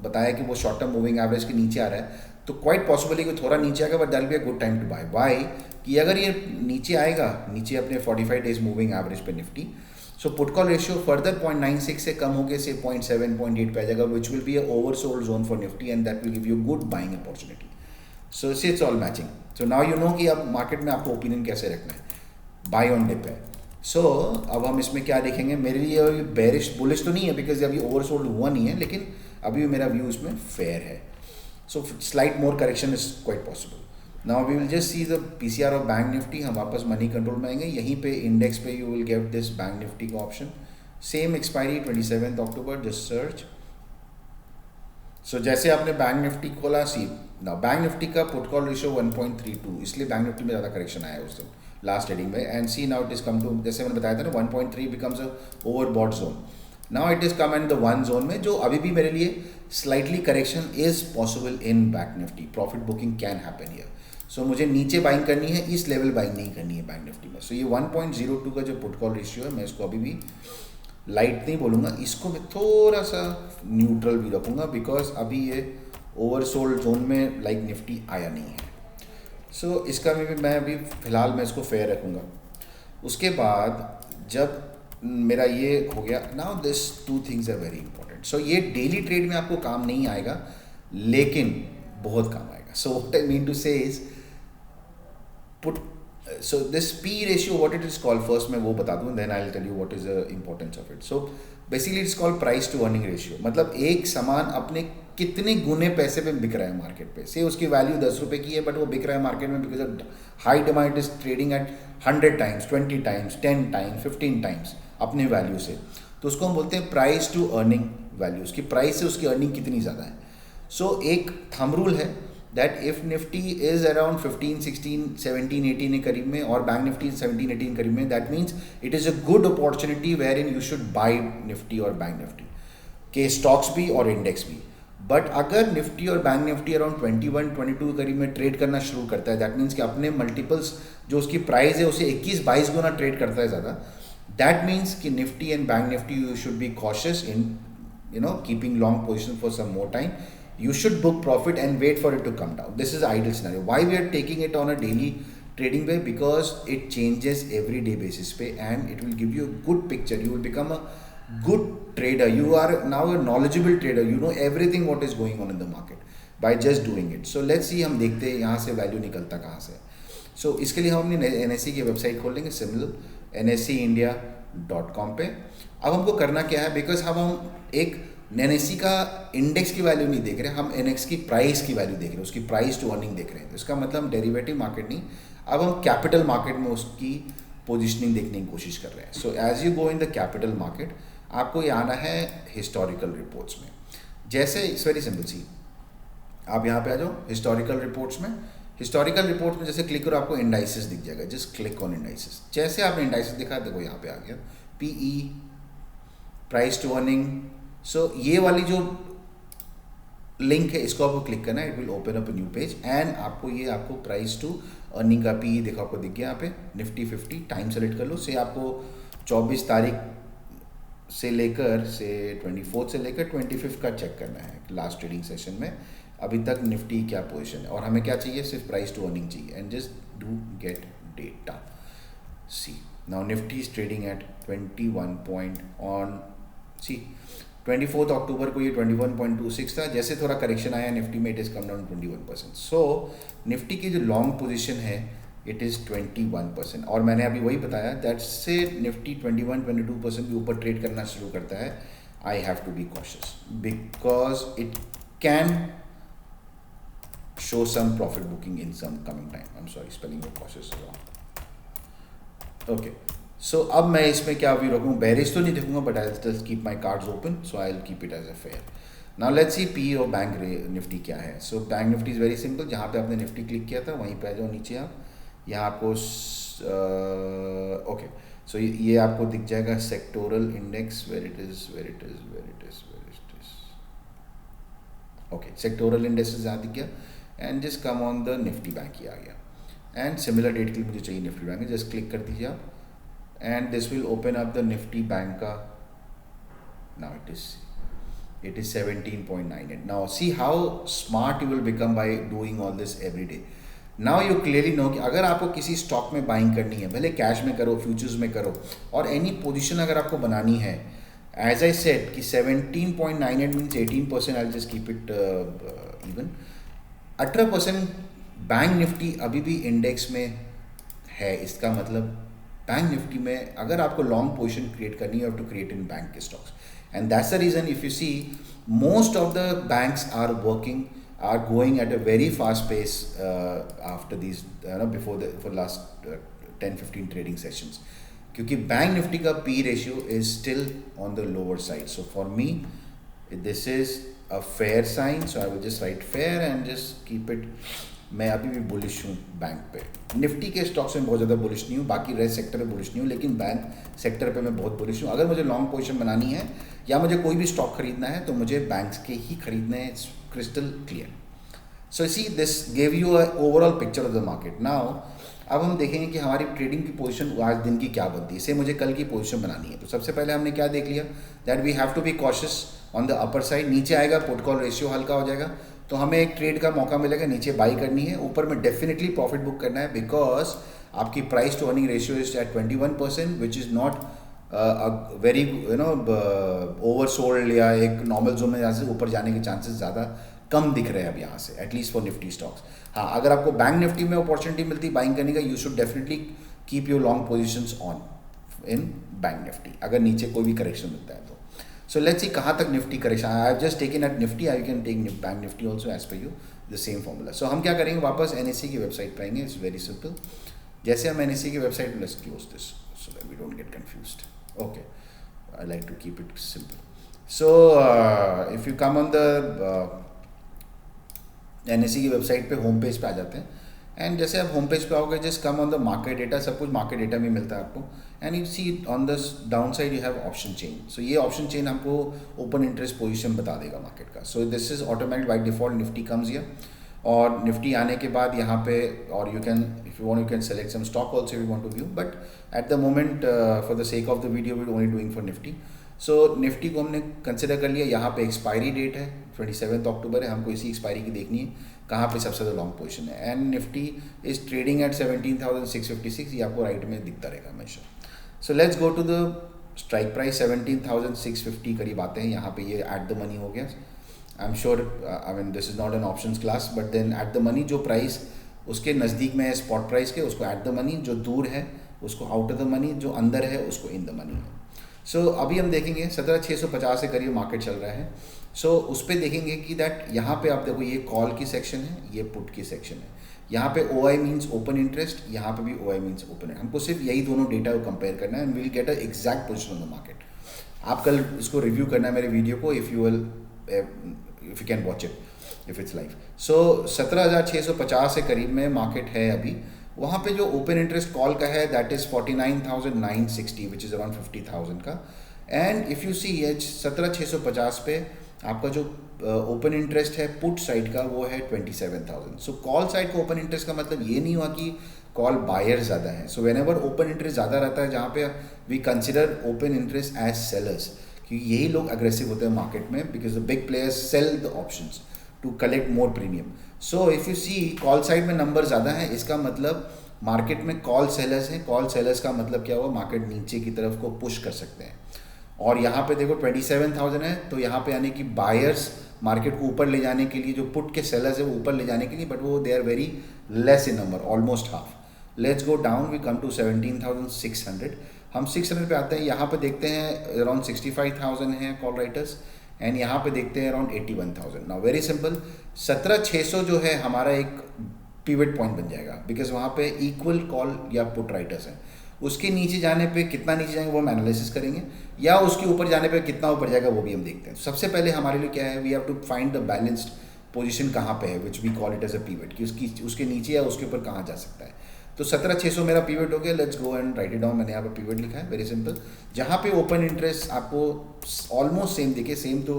बताया कि वो शॉर्ट टर्म मूविंग एवरेज के नीचे आ रहा है, तो क्वाइट पॉसिबल है कि थोड़ा नीचे आएगा, but that will be a good time to buy. Why कि अगर ये नीचे आएगा, नीचे अपने 45 डेज मूविंग एवरेज पे Nifty, so put call ratio further 0.96 से कम होकर से 0.7 0.8 पे आ जाएगा, which will be a oversold zone for Nifty and that will give you good buying opportunity. So it's all matching. So now you no कि अब market में आपको opinion कैसे रखना है, बाय ऑन डिप है। सो अब हम इसमें क्या देखेंगे, मेरे लिए बेरिश बुलिश तो नहीं है बिकॉज अभी ओवरसोल्ड हुआ नहीं है, लेकिन अभी मेरा व्यू इसमें फेयर है। So slight more correction is quite possible. Now we will just see the PCR of bank Nifty, हम वापस मनी कंट्रोल में आएंगे, यहीं पे इंडेक्स पे you will get this bank Nifty का ऑप्शन, सेम एक्सपायरी 27 अक्टूबर, जस्ट सर्च। सो जैसे आपने बैंक निफ्टी खोला, सी ना बैंक निफ्टी का पुट कॉल रेशियो 1.32, इसलिए बैंक निफ्टी में ज़्यादा करेक्शन आया उस दिन लास्ट ट्रेडिंग में, and see now it is come to, जैसे मैंने बताया था ना 1.3 becomes a overbought zone, now it is come in the one zone में, जो अभी भी मेरे लिए slightly correction is possible in bank Nifty, profit booking can happen here. So मुझे नीचे बाइंग करनी है, इस लेवल बाइंग नहीं करनी है बैंक निफ्टी में। सो ये 1.02 का जो पुट कॉल रेशियो है, मैं इसको अभी भी लाइट नहीं बोलूँगा, इसको मैं थोड़ा सा न्यूट्रल भी रखूँगा बिकॉज अभी ये ओवरसोल्ड जोन में लाइक निफ्टी आया नहीं है। सो इसका भी मैं अभी फ़िलहाल मैं इसको फेयर रखूँगा। उसके बाद जब मेरा ये हो गया, now this two things are very important. So ये डेली ट्रेड में आपको काम नहीं आएगा लेकिन बहुत काम आएगा। So what I mean to say is put, so this P ratio, what it is called, first मैं वो बता दूँ, then I'll tell you what is the importance of it. So basically it's called price to earning ratio। मतलब एक सामान अपने कितने गुने पैसे पे बिक रहा है मार्केट पे। से उसकी वैल्यू 10 रुपये की है बट वो बिक रहा है मार्केट में because of high demand is trading eight 100 times, 20 times, 10 times, 15 times अपने वैल्यू से। तो उसको हम बोलते हैं प्राइस टू अर्निंग वैल्यू। उसकी प्राइस से उसकी अर्निंग कितनी ज़्यादा है। सो एक थंब रूल है that if Nifty is around 15, 16, 17, 18 के करीब में और बैंक निफ्टी 17, 18 करीब में, that means it is a good opportunity wherein you should buy Nifty और बैंक निफ्टी के स्टॉक्स भी और इंडेक्स भी। बट अगर निफ्टी और बैंक निफ्टी अराउंड 21, 22 करीब में ट्रेड करना शुरू करता है, दैट मीन्स कि अपने मल्टीपल्स जो उसकी प्राइस है उसे 21-22 गुना ट्रेड करता है ज़्यादा, दैट मीन्स कि Nifty and bank Nifty you should be cautious in keeping long position for some more time. You should book profit and wait for it to come down. This is the ideal scenario. Why we are taking it on a daily trading way? Because it changes every day basis पे and it will give you a good picture. You will become a good trader. You are now a knowledgeable trader. You know everything what is going on in the market by just doing it. So let's see, हम देखते हैं यहाँ से value निकलता कहाँ से। So इसके लिए हम अपनी NSE की वेबसाइट खोल लेंगे, सिमिलर NSEindia.com पे। अब हमको करना क्या है, बिकॉज हम एक NSE का इंडेक्स की वैल्यू नहीं देख रहे, हम NX की प्राइस की वैल्यू देख रहे हैं, उसकी प्राइस टू अर्निंग देख रहे हैं। तो इसका मतलब हम डेरिवेटिव मार्केट नहीं, अब हम कैपिटल मार्केट में उसकी पोजीशनिंग देखने की कोशिश कर रहे हैं। So as you go in the capital market आपको ये आना है हिस्टोरिकल रिपोर्ट्स में। जैसे इट्स वेरी सिंपल सी, आप यहाँ पे आ जाओ हिस्टोरिकल रिपोर्ट्स में। हिस्टोरिकल रिपोर्ट्स में जैसे क्लिक करो आपको इंडाइसिस दिख जाएगा, जस्ट क्लिक ऑन इंडाइसिस। जैसे आपने इंडाइसिस दिखा, देखो यहाँ पे आ गया PE, प्राइस टू अर्निंग। सो ये वाली जो लिंक है इसको आपको क्लिक करना है, it will open up new page and आपको प्राइस टू अर्निंग का PE देखो, आपको दिख गया यहाँ पे निफ्टी 50। टाइम सेलेक्ट कर लो, से आपको 24 तारीख से लेकर से 24 से लेकर 25 का चेक करना है लास्ट ट्रेडिंग सेशन में अभी तक निफ्टी क्या पोजीशन है। और हमें क्या चाहिए, सिर्फ प्राइस टू अर्निंग चाहिए and just do get data. See now Nifty is trading at 21 point on, see 24 अक्टूबर को ये 21.26 था। जैसे थोड़ा करेक्शन आया निफ्टी में, it is come down 21%। So Nifty की जो लॉन्ग पोजीशन है इट इज़ 21%। और मैंने अभी वही बताया दैट से निफ्टी 21-22% के ऊपर ट्रेड करना शुरू करता है, I have to be cautious because it can show some profit booking in some coming time. I am sorry, spelling of cautious wrong. Okay, so अब मैं इसमें क्या अभी रखूँ, बेरिश तो नहीं देखूंगा but I just keep my cards open, so I will keep it as a fair. Now let's see PE और बैंक निफ्टी क्या है। So bank Nifty is very simple, जहाँ पे आपने निफ्टी क्लिक किया था वहीं पे आ जाओ नीचे आप, यहाँ आपको ओके, सो ये आपको दिख जाएगा sectoral index, where it is okay, sectoral index यहाँ दिख गया and just come on the Nifty bank, ही आ गया। एंड सिमिलर डेट के लिए मुझे चाहिए निफ्टी बैंक, जस्ट क्लिक कर दीजिए आप and this will open up the Nifty Banca. Now it is 17.98. Now see how smart you will become by doing all this every day. Now you clearly know कि अगर आपको किसी stock में buying करनी है, भले कैश में करो, फ्यूचर्स में करो, और एनी पोजीशन अगर आपको बनानी है, एज आई सेड कि 17.98 means 18%, I just keep it even 18%। Bank Nifty अभी भी इंडेक्स में है, इसका मतलब बैंक निफ्टी में अगर आपको लॉन्ग पोजीशन क्रिएट करनी है, you have to create in bank के stocks and that's the reason if you see most of the banks are working are going at a very fast pace after this for last 10-15 trading sessions, क्योंकि bank Nifty का P ratio is still on the lower side. So for me this is a fair sign, so I will just write fair and just keep it. मैं अभी भी bullish हूँ bank पे, Nifty के stocks में बहुत ज़्यादा बुलिश नहीं हूँ, बाकी रेस्ट सेक्टर में बुलिश नहीं हूँ, लेकिन बैंक सेक्टर पे मैं बहुत बुलिश हूँ। अगर मुझे लॉन्ग पोजीशन बनानी है या मुझे कोई भी स्टॉक खरीदना है तो मुझे बैंक्स के ही खरीदने हैं, crystal clear. So see this gave you a overall picture of the market. Now अब हम देखेंगे कि हमारी ट्रेडिंग की पोजीशन आज दिन की क्या बनती है, से मुझे कल की पोजीशन बनानी है। तो सबसे पहले हमने क्या देख लिया, that we have to be cautious on the upper side. नीचे आएगा पुट कॉल रेशियो हल्का हो जाएगा, तो हमें एक ट्रेड का मौका मिलेगा, नीचे बाई करनी है, ऊपर में डेफिनेटली प्रॉफिट बुक करना है, बिकॉज आपकी price to earning ratio is at 21%, which is not very over sold, या एक नॉर्मल जोन में यहाँ से ऊपर जाने के चांसेस ज़्यादा कम दिख रहे हैं अब यहाँ से, एटलीस्ट फॉर निफ्टी स्टॉक्स। हाँ, अगर आपको बैंक निफ्टी में अपॉर्चुनिटी मिलती है बाइंग करने का, you should definitely keep your long positions on in bank Nifty, अगर नीचे कोई भी करेक्शन मिलता है तो। सो लेट्स सी कहाँ तक Nifty correction. I have just taken at Nifty, I can take bank Nifty also as per you the same formula. So हम क्या करेंगे, वापस NSE की वेबसाइट पर आएंगे। It's very simple. जैसे हम NSE की वेबसाइट पर, let's close this so that we don't get confused. Okay, I like to keep it simple. So if you come on the NSE की वेबसाइट पे home page पे आ जाते हैं, and जैसे आप होम पेज पे आओगे, just come on the market data, सब कुछ मार्केट डेटा में मिलता है आपको, and you see on the down side you have option chain. So ये ऑप्शन चेन हमको ओपन इंटरेस्ट पोजीशन बता देगा मार्केट का। So this is automatic by default, Nifty comes here, और निफ्टी आने के बाद यहाँ पे, और you can if you want you can select some stock also you want to view, but at the moment for the sake of the video we only doing for Nifty. So Nifty को हमने consider कर लिया। यहाँ पे expiry date है 27 अक्टूबर है, हमको इसी एक्सपायरी की देखनी है कहाँ पे सबसे ज़्यादा लॉन्ग पोजीशन है, and Nifty is trading at 17,656, ये आपको राइट में दिखता रहेगा हमेशा। So let's go to the strike price, 17,650 करीब आते हैं यहाँ पे, ये एट द मनी हो गया। I am sure, I mean this is not an options class, but then at the money जो प्राइस उसके नज़दीक में है स्पॉट प्राइस के, उसको एट द मनी, जो दूर है उसको आउट ऑफ द मनी, जो अंदर है उसको इन द मनी है। सो अभी हम देखेंगे 17,650 के करीब मार्केट चल रहा है। सो उस पर देखेंगे कि दैट यहाँ पे आप देखो, ये कॉल की सेक्शन है, ये पुट की सेक्शन है। यहाँ पे OI मीन्स ओपन इंटरेस्ट, यहाँ पे भी OI मीन्स ओपन। हमको सिर्फ यही दोनों डेटा को कंपेयर करना है, and we will get a exact position on the market. आप कल इसको रिव्यू करना है मेरे वीडियो को, if you can watch it if it's live. So 17,650 से करीब में मार्केट है अभी। वहाँ पे जो ओपन इंटरेस्ट कॉल का है that is 49,960 which is around 50,000 का, एंड इफ़ यू सी 17,650 पे आपका जो ओपन इंटरेस्ट है पुट साइड का वो है 27,000। सो कॉल साइड का ओपन इंटरेस्ट का मतलब ये नहीं हुआ कि कॉल बायर ज़्यादा है। सो व्हेनेवर ओपन इंटरेस्ट ज़्यादा रहता है, जहाँ पे we consider open interest as sellers, क्योंकि यही लोग अग्रेसिव होते हैं मार्केट में, because the big players sell the options to collect more premium. So if you see call side में नंबर ज़्यादा है, इसका मतलब मार्केट में कॉल सेलर्स हैं। कॉल सेलर्स का मतलब क्या हुआ, मार्केट नीचे की तरफ को पुश कर सकते हैं। और यहाँ पे देखो 27,000 है, तो यहाँ पे यानी कि बायर्स मार्केट को ऊपर ले जाने के लिए, जो पुट के सेलर्स है वो ऊपर ले जाने के लिए, बट वो they are very less in number, almost half. Let's go down, we come to 17,600। हम 600 पे आते हैं, यहाँ पे देखते हैं अराउंड 65,000 हैं कॉल राइटर्स, एंड यहाँ पे देखते हैं अराउंड 81,000। नाउ वेरी सिंपल, 17,600 जो है हमारा एक पिवट पॉइंट बन जाएगा, बिकॉज वहाँ पे इक्वल कॉल या पुट राइटर्स हैं। उसके नीचे जाने पे कितना नीचे जाएंगे वो हम एनालिसिस करेंगे, या उसके ऊपर जाने पे कितना ऊपर जाएगा वो भी हम देखते हैं। सबसे पहले हमारे लिए क्या है, we have to find the balanced position कहाँ पे है, which we call it as a pivot, कि उसके नीचे या उसके ऊपर कहाँ जा सकता है। तो 17,600 मेरा पिवट हो गया। Let's go and right it down. मैंने यहाँ पे पिवट लिखा है, वेरी सिंपल। जहाँ पे ओपन इंटरेस्ट आपको ऑलमोस्ट सेम दिखे, सेम तो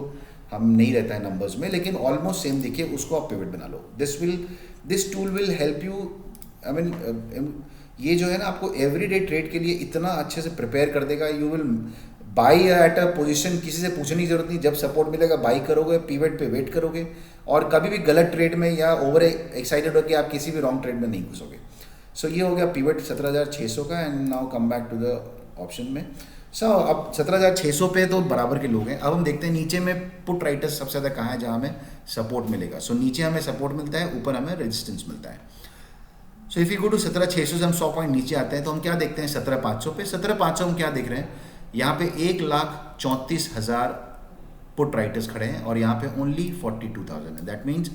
हम नहीं रहता है नंबर्स में, लेकिन ऑलमोस्ट सेम दिखे, उसको आप पिवट बना लो। This tool will help you, I mean ये जो है ना आपको एवरीडे ट्रेड के लिए इतना अच्छे से प्रिपेयर कर देगा। You will by at a position, किसी से पूछने की जरूरत नहीं, जब सपोर्ट मिलेगा बाई करोगे, पिवट पे वेट करोगे, और कभी भी गलत ट्रेड में या ओवर एक्साइटेड होकर आप किसी भी रॉन्ग ट्रेड में नहीं घुसोगे। सो ये हो गया पिवट 17,600 का। And now come back to the option में। सो अब 17,600 पे तो बराबर के लोग हैं। अब हम देखते हैं नीचे में पुट राइटर्स सबसे ज़्यादा कहाँ है जहाँ हमें सपोर्ट मिलेगा। सो नीचे हमें सपोर्ट मिलता है, ऊपर हमें रेजिस्टेंस मिलता है। So if you go to 17,600 से हम 100 पॉइंट नीचे आते हैं, तो हम क्या देखते हैं 17,500 पे। 17,500 हम क्या देख रहे हैं, यहाँ पे 1,34,000 पुट राइटर्स खड़े हैं, और यहाँ पे ओनली 42,000 है। दैट मीन्स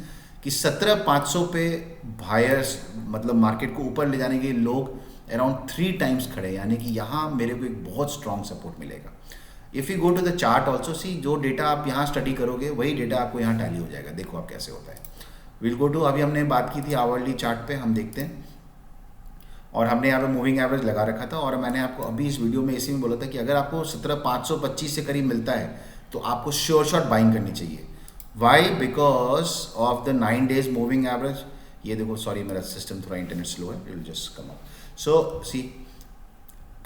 कि 17,500 पे बायर्स, मतलब मार्केट को ऊपर ले जाने के लोग अराउंड 3 टाइम्स खड़े हैं, यानी कि यहाँ मेरे को एक बहुत स्ट्रॉन्ग सपोर्ट मिलेगा। If you go to the chart also, see जो डेटा आप यहाँ स्टडी करोगे वही डेटा आपको यहाँ टैली हो जाएगा। देखो आप कैसे होता है। विल गो टू, अभी हमने बात की थी आवरली चार्ट पे, हम देखते हैं, और हमने यहाँ पे मूविंग एवरेज लगा रखा था, और मैंने आपको अभी इस वीडियो में इसी में बोला था कि अगर आपको 17,525 से करीब मिलता है तो आपको श्योर शॉट बाइंग करनी चाहिए। Why? Because of the 9 days moving average. ये देखो, सॉरी मेरा सिस्टम थोड़ा इंटरनेट स्लो है, it will just come up. So see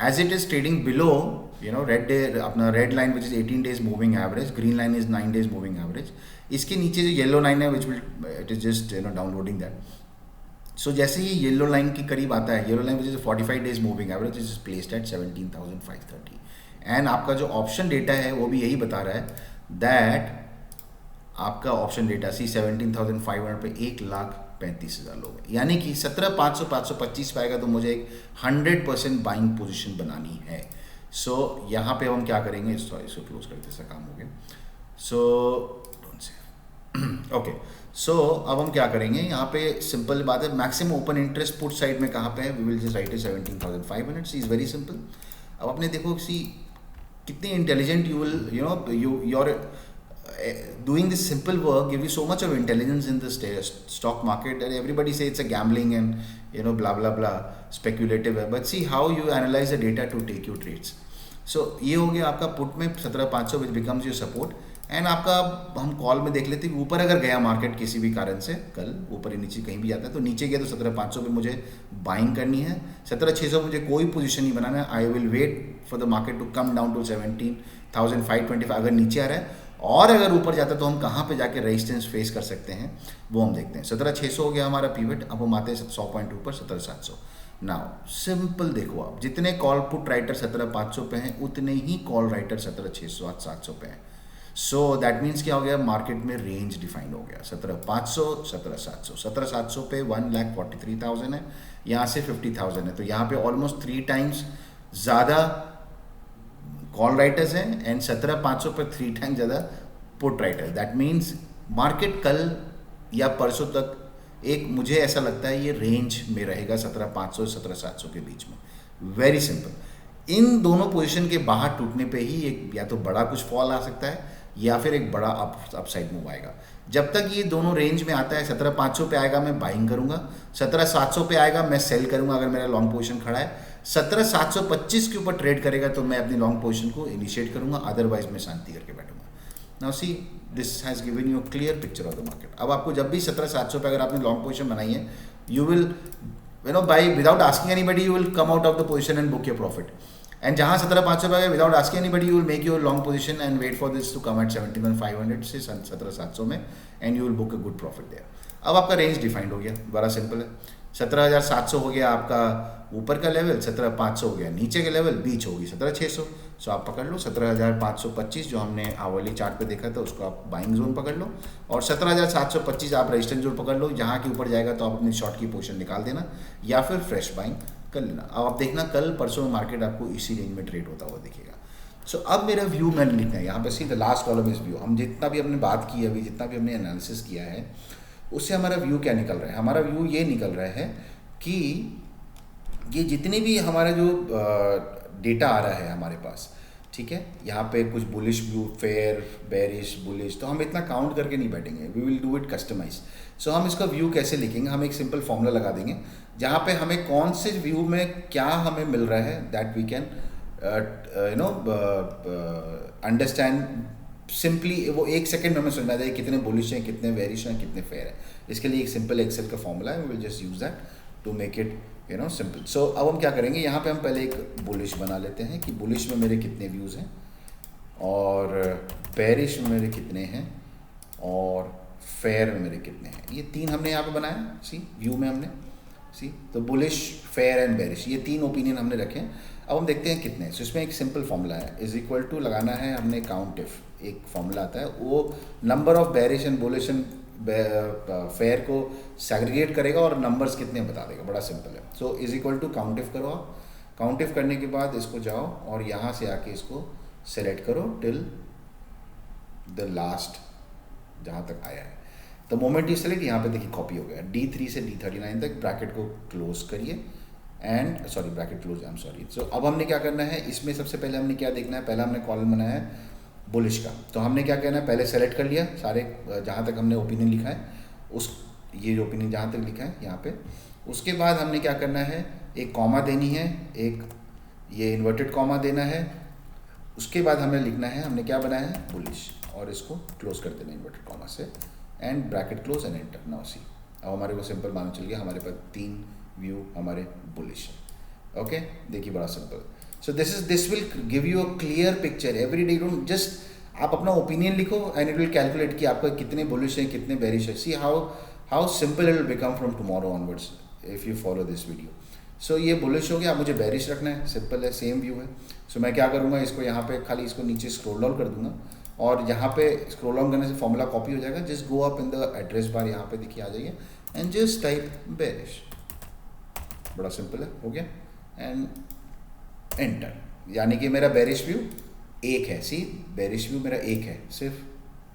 as it is trading below, you know, red day अपना red line which is 18 days moving average, green line is 9 days moving average, इसके नीचे जो yellow line है which will it is just, you know, downloading that. So जैसे ही yellow line के करीब आता है, yellow line which is 45 days moving average is placed at 17,530, and आपका जो option data है वो भी यही बता रहा है that आपका ऑप्शन डेटा सी 17,500 पे 1,35,000 लोग हैं, यानी कि 17,500 525 पाएगा तो मुझे एक 100% बाइंग पोजीशन बनानी है। सो यहाँ पे हम क्या करेंगे, सॉरी इसको क्लोज करते ऐसा काम हो गया। So don't say okay, so अब हम क्या करेंगे, यहाँ पे सिंपल बात है, maximum open interest put side में कहाँ पे है, we will just write it 17,500, see is very simple. अब अपने देखो सी कितनी intelligent you will, you know, your doing this simple work give you so much of intelligence in the stock market that everybody say it's a gambling and, you know, blah blah blah speculative, but see how you analyze the data to take your trades. So ये हो गया आपका put में 17,500 which becomes your support, and आपका हम call में देख लेते हैं ऊपर अगर गया मार्केट किसी भी कारण से, कल ऊपर ही नीचे कहीं भी जाता है, तो नीचे गया तो 17,500 पे मुझे बाइंग करनी है, 17,600 मुझे कोई पोजीशन नहीं बनाना है, I will wait for the market to come down to 17,525 अगर नीचे आ रहा है, और अगर ऊपर जाता है तो हम कहाँ पे जाके रेजिस्टेंस फेस कर सकते हैं वो हम देखते हैं। 17,600 हो गया हमारा पीवट, अब हम आते हैं 100 पॉइंट ऊपर 17,700। नाउ सिंपल देखो आप, जितने कॉल पुट राइटर 17,500 पे हैं उतने ही कॉल राइटर 17,600 700 पे हैं। सो दैट मीन्स क्या हो गया, मार्केट में रेंज डिफाइन हो गया 17,500 17,700। 17,700 पे 1,43,000 है, यहाँ से 50,000 है, तो यहाँ पे ऑलमोस्ट 3 टाइम्स ज़्यादा कॉल राइटर्स हैं एंड 17,500 पर 3 टाइम्स ज़्यादा put writers. That means market कल या परसों तक एक, मुझे ऐसा लगता है ये रेंज में रहेगा 17,500 17,700 के बीच में। वेरी सिंपल, इन दोनों पोजीशन के बाहर टूटने पे ही एक या तो बड़ा कुछ फॉल आ सकता है या फिर एक बड़ा अपसाइड मूव आएगा। जब तक ये दोनों रेंज में आता है, 17,500 पे आएगा मैं बाइंग करूंगा, 17,700 पे आएगा मैं सेल करूंगा अगर मेरा लॉन्ग पोजीशन खड़ा है, 17,725 के ऊपर ट्रेड करेगा तो मैं अपनी लॉन्ग पोजीशन को इनिशिएट करूंगा, अदरवाइज मैं शांति करके बैठूंगा। Now see this has given you a clear picture of the market. अब आपको जब भी 17,700 पे अगर आपने लॉन्ग पोजीशन बनाई है, you will, you know, by without asking anybody you will come out of the position and book your profit. And जहाँ 17,500 पे आएगा, without asking anybody you will make your long position and wait for this to come at 17,500 से 17,700 में, and you will book a good profit there. अब आपका range defined हो गया, बड़ा सिंपल है। 17,700 हो गया आपका ऊपर का लेवल, 17,500 हो गया नीचे का लेवल, बीच होगी 17,600। सो आप पकड़ लो 17,525 जो हमने आवली चार्ट पे देखा था उसको आप बाइंग जोन पकड़ लो, और 17,725 आप रेजिस्टेंस जोन पकड़ लो, जहाँ के ऊपर जाएगा तो आप अपनी शॉर्ट की पोजीशन निकाल देना या फिर फ्रेश बाइंग कर लेना। अब आप देखना कल परसों में मार्केट आपको इसी रेंज में ट्रेड होता हुआ दिखेगा। सो अब मेरा व्यू मैंने लिखना है यहाँ पे, see the last column is view. हम जितना भी हमने बात की अभी, जितना भी हमने एनालिसिस किया है, उससे हमारा व्यू क्या निकल रहा है, हमारा व्यू ये निकल रहा है कि ये जितने भी हमारा जो डेटा आ रहा है हमारे पास, ठीक है, यहाँ पे कुछ bullish view, fair, bearish, bullish, तो हम इतना काउंट करके नहीं बैठेंगे, we will do it customise. So हम इसका व्यू कैसे लिखेंगे, हम एक सिंपल फॉर्मूला लगा देंगे जहाँ पे हमें कौन से व्यू में क्या हमें मिल रहा है, that we can you know understand simply. वो 1 सेकेंड में हमें समझ में आ जाए कितने बुलिश हैं, कितने बेरिश हैं, कितने फेयर है। इसके लिए एक सिंपल एक्सेल का फॉर्मूला है, we will just use that to make it you know simple. So अब हम क्या करेंगे, यहाँ पे हम पहले एक बुलिश बना लेते हैं कि बुलिश में मेरे कितने व्यूज़ हैं और बेरिश में मेरे कितने हैं और फेयर में मेरे कितने हैं। ये 3 हमने यहाँ पे बनाया, सी व्यू में हमने, सी तो बुलिश, फेयर एंड बेरिश, ये 3 ओपिनियन हमने रखे हैं। अब हम देखते हैं कितने। सो इसमें एक सिंपल फॉर्मूला है, इज इक्वल टू लगाना है हमने काउंट इफ, एक फॉर्मूला आता है, वो number of bearish and bullish and fair को सेग्रीगेट करेगा और नंबर्स कितने बता देगा, बड़ा सिंपल है। So is equal to count if करो आप, काउंट इफ करने के बाद इसको जाओ और यहाँ से आके इसको सेलेक्ट करो टिल द लास्ट जहाँ तक आया है। तो मोमेंट यू सेलेक्ट, यहाँ पे देखिए कॉपी हो गया, D3 से D39 तक ब्रैकेट को क्लोज करिए and sorry bracket close, I am sorry. So अब हमने क्या करना है, इसमें सबसे पहले हमने क्या देखना है, पहला हमने कॉलम बनाया है बुलिश का, तो हमने क्या करना है, पहले सेलेक्ट कर लिया सारे जहाँ तक हमने ओपिनियन लिखा है, उस ये जो ओपिनियन जहाँ तक लिखा है यहाँ पे, उसके बाद हमने क्या करना है, एक कॉमा देनी है, एक ये इन्वर्टेड कॉमा देना है, उसके बाद हमें लिखना है, हमने क्या बनाया है बुलिश, और इसको क्लोज कर देना इन्वर्टेड कॉमा से and bracket close and enter. Now see अब हमारे को सिंपल मालूम चल गया हमारे पास 3 व्यू हमारे बुलिश है। ओके, देखिए बड़ा simple. So this will give you a clear picture every day. Don't just आप अपना ओपिनियन लिखो एंड इट विल कैलकुलेट कि आपका कितने बुलिश है कितने बेरिश है। See how simple it will become from tomorrow onwards if you follow this video. So ये बुलिश हो गया, मुझे बेरिश रखना है, सिंपल है, सेम व्यू है। सो मैं क्या करूँगा, इसको यहाँ पे खाली इसको नीचे स्क्रॉल डाउन कर दूंगा और यहाँ पे स्क्रॉल डाउन करने से फॉर्मूला कॉपी हो जाएगा। Just go up in the address bar, यहाँ पे देखिए आ जाइए एंड जस्ट टाइप बेरिश। बड़ा सिंपल है, हो गया एंड एंटर। यानी कि मेरा बेरिश व्यू एक है, सी बेरिश व्यू मेरा एक है सिर्फ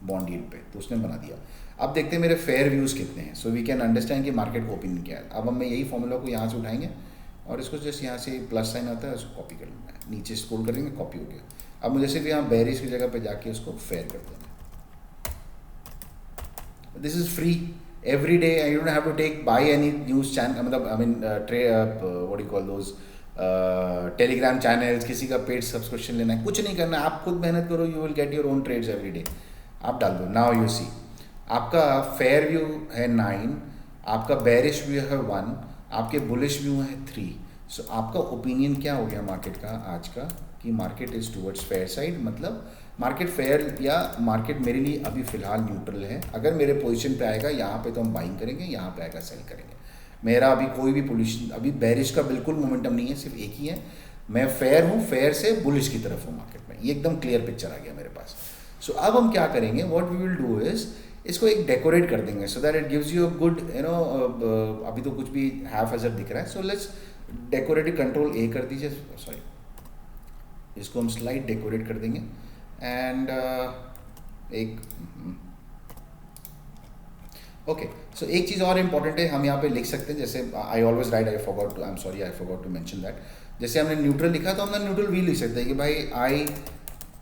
बॉन्ड यील्ड पे, तो उसने बना दिया। अब देखते हैं मेरे फेयर व्यूज़ कितने हैं। सो वी कैन अंडरस्टैंड कि मार्केट का ओपिनियन क्या है। अब हम यही फॉर्मूला को यहाँ से उठाएंगे और इसको जस्ट यहाँ से प्लस साइन आता है उसको कॉपी कर लेना है, नीचे स्क्रॉल करेंगे, कॉपी हो गया। अब मुझे सिर्फ यहाँ बेरिश की जगह पे जाके उसको फेयर कर देना है। This is free every day, you don't have to take buy any news channel, मतलब I mean what you call those Telegram channels, किसी का पेड सब्सक्रिप्शन लेना है, कुछ नहीं करना है। आप खुद मेहनत करो, you will get your own trades every day. आप डाल दो। नाउ यू सी आपका फेयर व्यू है 9, आपका बेरिश व्यू है 1, आपके बुलिश व्यू है 3। सो आपका ओपिनियन क्या हो गया मार्केट का आज का, कि market is towards fair side, मतलब मार्केट फेयर या मार्केट मेरे लिए अभी फ़िलहाल न्यूट्रल है। अगर मेरे पोजीशन पे आएगा यहाँ पे तो हम बाइंग करेंगे, यहाँ पे आएगा सेल करेंगे। मेरा अभी कोई भी पोजीशन, अभी बेरिश का बिल्कुल मोमेंटम नहीं है, सिर्फ एक ही है। मैं फेयर हूँ, फेयर से बुलिश की तरफ हूँ मार्केट में, ये एकदम क्लियर पिक्चर आ गया मेरे पास। सो अब हम क्या करेंगे, what we will do is इसको एक डेकोरेट कर देंगे so that it gives you a good अभी तो कुछ भी हाफ एजर दिख रहा है। So let's decorate, control A कर दीजिए, सॉरी इसको हम स्लाइड डेकोरेट कर देंगे एंड एक ओके। सो एक चीज़ और इम्पॉर्टेंट है, हम यहाँ पे लिख सकते हैं, जैसे I always write, I am sorry I forgot to mention that. जैसे हमने न्यूट्रल लिखा तो हमने न्यूट्रल भी लिख सकते हैं कि भाई I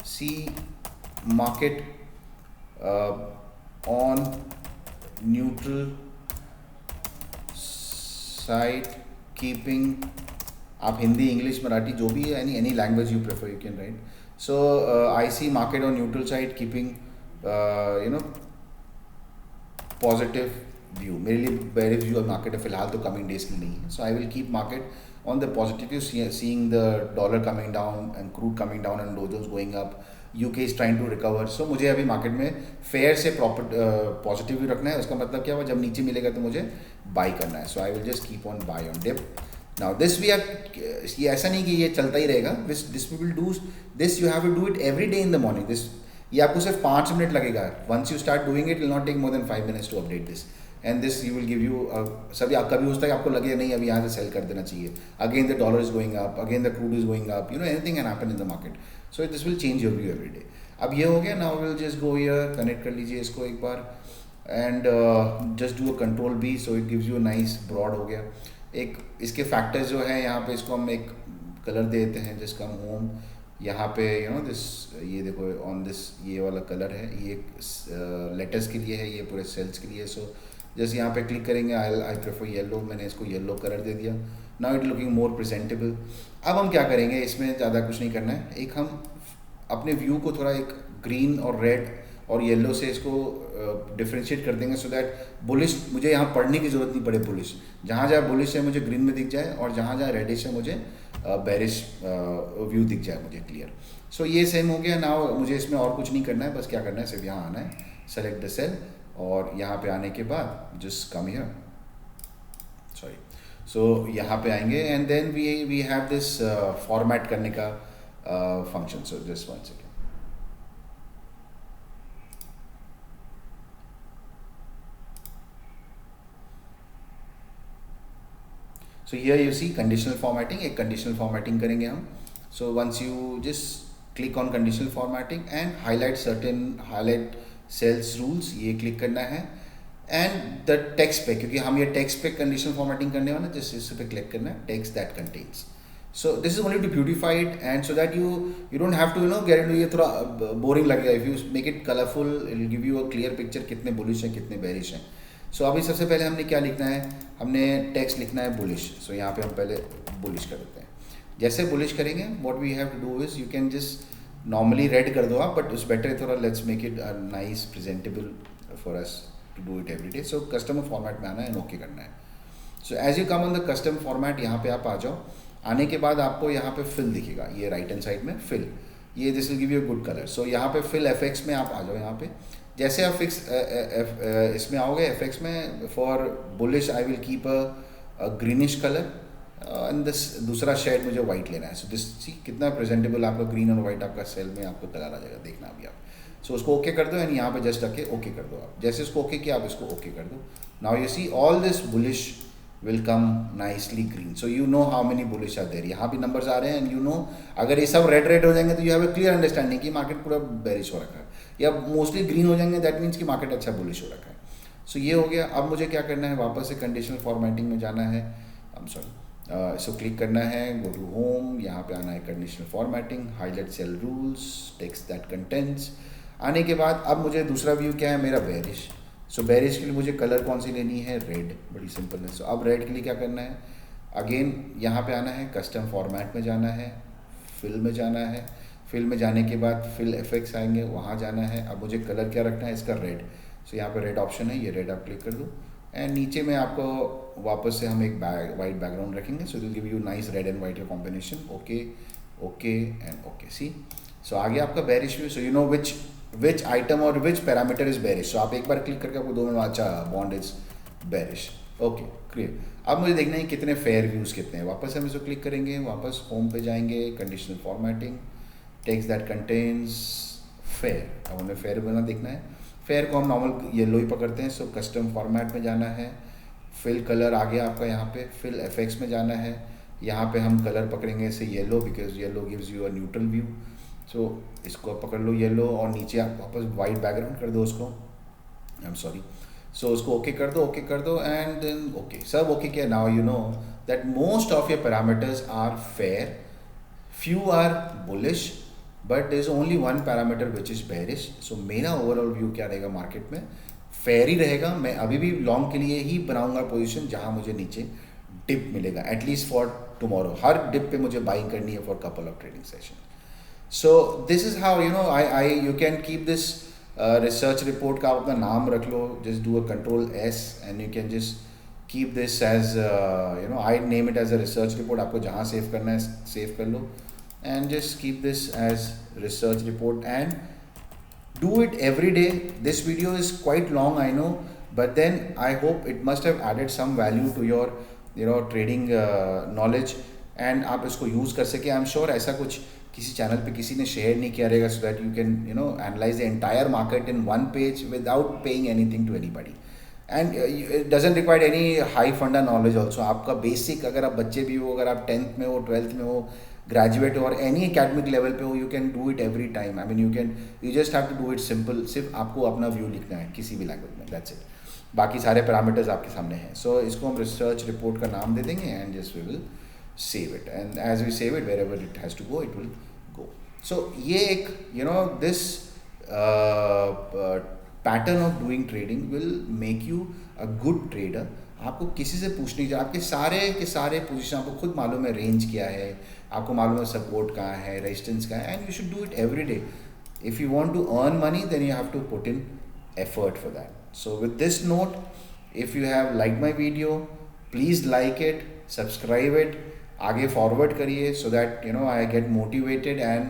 see market on neutral side keeping, आप हिंदी इंग्लिश मराठी जो भी है, any language you prefer you can write. So I see market on neutral side keeping you know positive view. मेरे लिए बेरिश व्यू मार्केट है फिलहाल तो कमिंग डेज के लिए नहीं है। So I will keep market on the positive view, seeing the dollar coming down and crude coming down and Dow Jones going up, UK is trying to recover. So मुझे अभी market में fair से proper positive view रखना है। उसका मतलब क्या हुआ, जब नीचे मिलेगा तो मुझे बाई करना है। So I will just keep on buy on dip. Now this we are, ये ऐसा नहीं कि ये चलता ही रहेगा, this we will do this, you have to do it every day in the morning. This ये आपको सिर्फ 5 मिनट लगेगा। Once you start doing it will not take more than 5 minutes to update this and this you will give you सभी। आपका भी होता है कि आपको लगे नहीं अभी यहाँ से सेल कर देना चाहिए, again the dollar is going up, again the crude is going up, you know anything can happen in the market. So this will change your view every day. अब ये हो गया। Now will just go here, connect कर लीजिए इसको एक बार and just do a control B, so it gives you nice broad हो गया। एक इसके फैक्टर्स जो है यहाँ पे, इसको हम एक कलर दे देते हैं जिसका होम यहाँ पे यू नो दिस, ये देखो ऑन दिस, ये वाला कलर है, ये लेटर्स के लिए है, ये पूरे सेल्स के लिए। सो जैसे यहाँ पे क्लिक करेंगे, आई प्रेफर येलो, मैंने इसको येलो कलर दे दिया। Now it looking more presentable. अब हम क्या करेंगे, इसमें ज़्यादा कुछ नहीं करना है, एक हम अपने व्यू को थोड़ा एक ग्रीन और रेड और येलो से इसको डिफ्रेंशिएट कर देंगे सो दैट बुलिश, मुझे यहाँ पढ़ने की ज़रूरत नहीं पड़े, बुलिश जहाँ जहाँ बुलिश है मुझे ग्रीन में दिख जाए और जहाँ जहाँ रेडिश है मुझे बेरिश व्यू दिख जाए मुझे क्लियर। सो ये सेम हो गया। नाउ मुझे इसमें और कुछ नहीं करना है, बस क्या करना है, सिर्फ यहाँ आना है, सेलेक्ट द सेल और यहाँ पे आने के बाद just come here, sorry. So यहाँ पे आएंगे and then we have this format करने का function. So just one second. So here you see conditional formatting, एक कंडीशनल फॉर्मेटिंग करेंगे हम। So once you just click on conditional formatting and highlight cells rules, ये click करना है and the text पे, क्योंकि हम ये टेक्स्ट पे कंडीशनल फॉर्मेटिंग करने वाले हैं, जस्ट इस पे क्लिक करना है, text that contains. So this is only to beautify it and so that you don't have to get into, ये थोड़ा बोरिंग लगेगा। If you make it colourful it will give you a clear picture, कितने bullish हैं कितने bearish हैं। सो अभी सबसे पहले हमने क्या लिखना है, हमने टेक्स्ट लिखना है बुलिश। सो यहाँ पे हम पहले बुलिश कर देते हैं। जैसे बुलिश करेंगे what we have to do is, you can just normally red कर दो आप, बट उस बेटर थोड़ा, let's make it nice presentable for us to do it every day. So customer format में आना है, ओके करना है. So as you come on the custom format, यहाँ पे आप आ जाओ. आने के बाद आपको यहाँ पे fill दिखेगा, ये राइट हैंड साइड में fill, ये this will give you good colour. So यहाँ पे fill FX में आप आ जाओ. यहाँ पे जैसे आप फिक्स इसमें आओगे FX में, for bullish I will keep a greenish colour and this दूसरा शेड मुझे वाइट लेना है. सो दिस सी कितना प्रेजेंटेबल आपका ग्रीन और वाइट आपका सेल में आपको कलर आ जाएगा, देखना अभी आप. सो उसको ओके कर दो एंड यहाँ पे जस्ट रखे ओके कर दो. आप जैसे उसको ओके किया आप इसको ओके कर दो. Now you see all this bullish will come nicely green. So you know how many bullish are there. यहाँ भी नंबर्स आ रहे हैं एंड यू नो अगर ये सब रेड हो जाएंगे तो you have a clear understanding कि मार्केट पूरा बेरिश हो रखा है, या मोस्टली ग्रीन हो जाएंगे दैट मीन्स कि मार्केट अच्छा बुलिश हो रखा है. सो ये हो गया. अब मुझे क्या करना है, वापस से कंडीशनल फॉर्मेटिंग में जाना है. आई एम सॉरी, इसको क्लिक करना है, गो टू होम, यहाँ पे आना है conditional formatting, highlight cell rules, text that contents. आने के बाद अब मुझे दूसरा व्यू क्या है, मेरा बेरिश. सो बेरिश के लिए मुझे कलर कौन सी लेनी है, रेड, बड़ी सिंपल है. सो अब रेड के लिए क्या करना है, अगेन यहाँ पे आना है, कस्टम फॉर्मेट में जाना है, फिल में जाना है. फिल में जाने के बाद फिल FX आएंगे, वहाँ जाना है. अब मुझे कलर क्या रखना है, इसका रेड. सो यहाँ पे रेड ऑप्शन है, ये रेड आप क्लिक कर दो एंड नीचे में आपको वापस से हम एक वाइट बैकग्राउंड रखेंगे. So will give you nice red and white का combination. Okay okay and okay. See so आगे आपका bearish view. So you know which item और which parameter is bearish. So आप एक बार क्लिक करके आपको दो में अच्छा bond is bearish. Okay clear. अब मुझे देखना है कितने फेयर व्यूज़ कितने हैं. वापस हम इसको क्लिक करेंगे, वापस होम पे जाएंगे, conditional formatting, text that contains fair. अब हमें फेयर बना देखना है. फेयर को हम नॉर्मल येलो ही पकड़ते हैं. सो कस्टम फॉर्मेट में जाना है, फिल कलर आ गया आपका, यहाँ पे फिल FX में जाना है. यहाँ पे हम कलर पकड़ेंगे इसे yellow, because yellow gives you a neutral view. So इसको पकड़ लो येलो और नीचे आप वापस वाइट बैकग्राउंड कर दो उसको. आई एम सॉरी. सो उसको ओके कर दो एंड देन ओके. सब ओके किया. Now you know that most of your parameters are fair, few are bullish, but there is only one parameter which is bearish. So मेरा overall view क्या रहेगा, market में fair ही रहेगा. मैं अभी भी लॉन्ग के लिए ही बनाऊंगा पोजीशन जहां मुझे नीचे डिप मिलेगा, एटलीस्ट फॉर टुमारो. हर डिप पे मुझे बाइंग करनी है for couple of trading session. So this is how you know I you can keep this research report का आप अपना नाम रख लो. Just do a Ctrl+S and you can just keep this as you know, I name it as a research report. आपको जहाँ save करना है सेव कर लो and just keep this as research report and do it every day. This video is quite long, I know, but then I hope it must have added some value to your trading knowledge and आप इसको use कर सके. I'm sure ऐसा कुछ किसी channel पे किसी ने शेयर नहीं किया रहेगा, so that you can analyze the entire market in one page without paying anything to anybody. And it doesn't require any high फंडा नॉलेज ऑल्सो. आपका बेसिक, अगर आप बच्चे भी हो, अगर आप 10th में हो, 12th में हो, ग्रेजुएट हो और एनी एकेडमिक लेवल पे हो, you can do it every time. I mean you just have to do it simple. सिर्फ आपको अपना व्यू लिखना है किसी भी लैंग्वेज में, दैट्स इट. बाकी सारे पैरामीटर्स आपके सामने हैं. सो इसको हम रिसर्च रिपोर्ट का नाम दे देंगे and just we will save it. And as we save it, wherever it has to go it will go. So ये एक this pattern of doing trading will make you a good trader. आपको किसी से पूछने की, आपके सारे के सारे पोजीशन आपको खुद मालूम है, रेंज क्या है, आपको मालूम है सपोर्ट कहाँ है, रेजिस्टेंस कहाँ है, and you should do it every day. If you want to earn money then you have to put in effort for that. So with this note, if you have like my video, please like it, subscribe it, आगे forward करिए so that I get motivated. And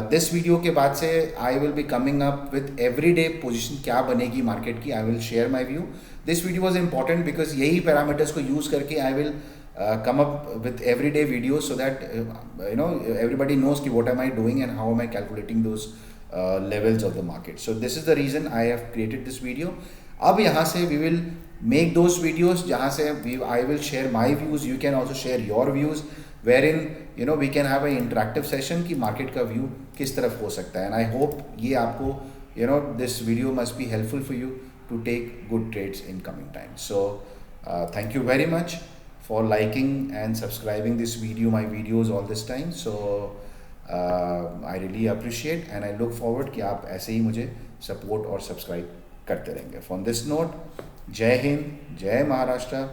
this video के बाद से I will be coming up with every day position क्या बनेगी market की. I will share my view. This video was important because यही parameters को यूज़ करके I will come up with everyday videos so that everybody knows ki what am I doing and how am I calculating those levels of the market. So this is the reason I have created this video. अब यहाँ से we will make those videos जहाँ से I will share my views, you can also share your views, wherein we can have an interactive session कि market का view किस तरफ हो सकता है. And I hope ये आपको this video must be helpful for you to take good trades in coming time. So thank you very much for liking and subscribing this video, my videos all this time. So I really appreciate and I look forward कि आप ऐसे ही मुझे support और subscribe करते रहेंगे. On this note, जय हिंद, जय Maharashtra,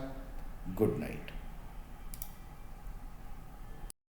good night.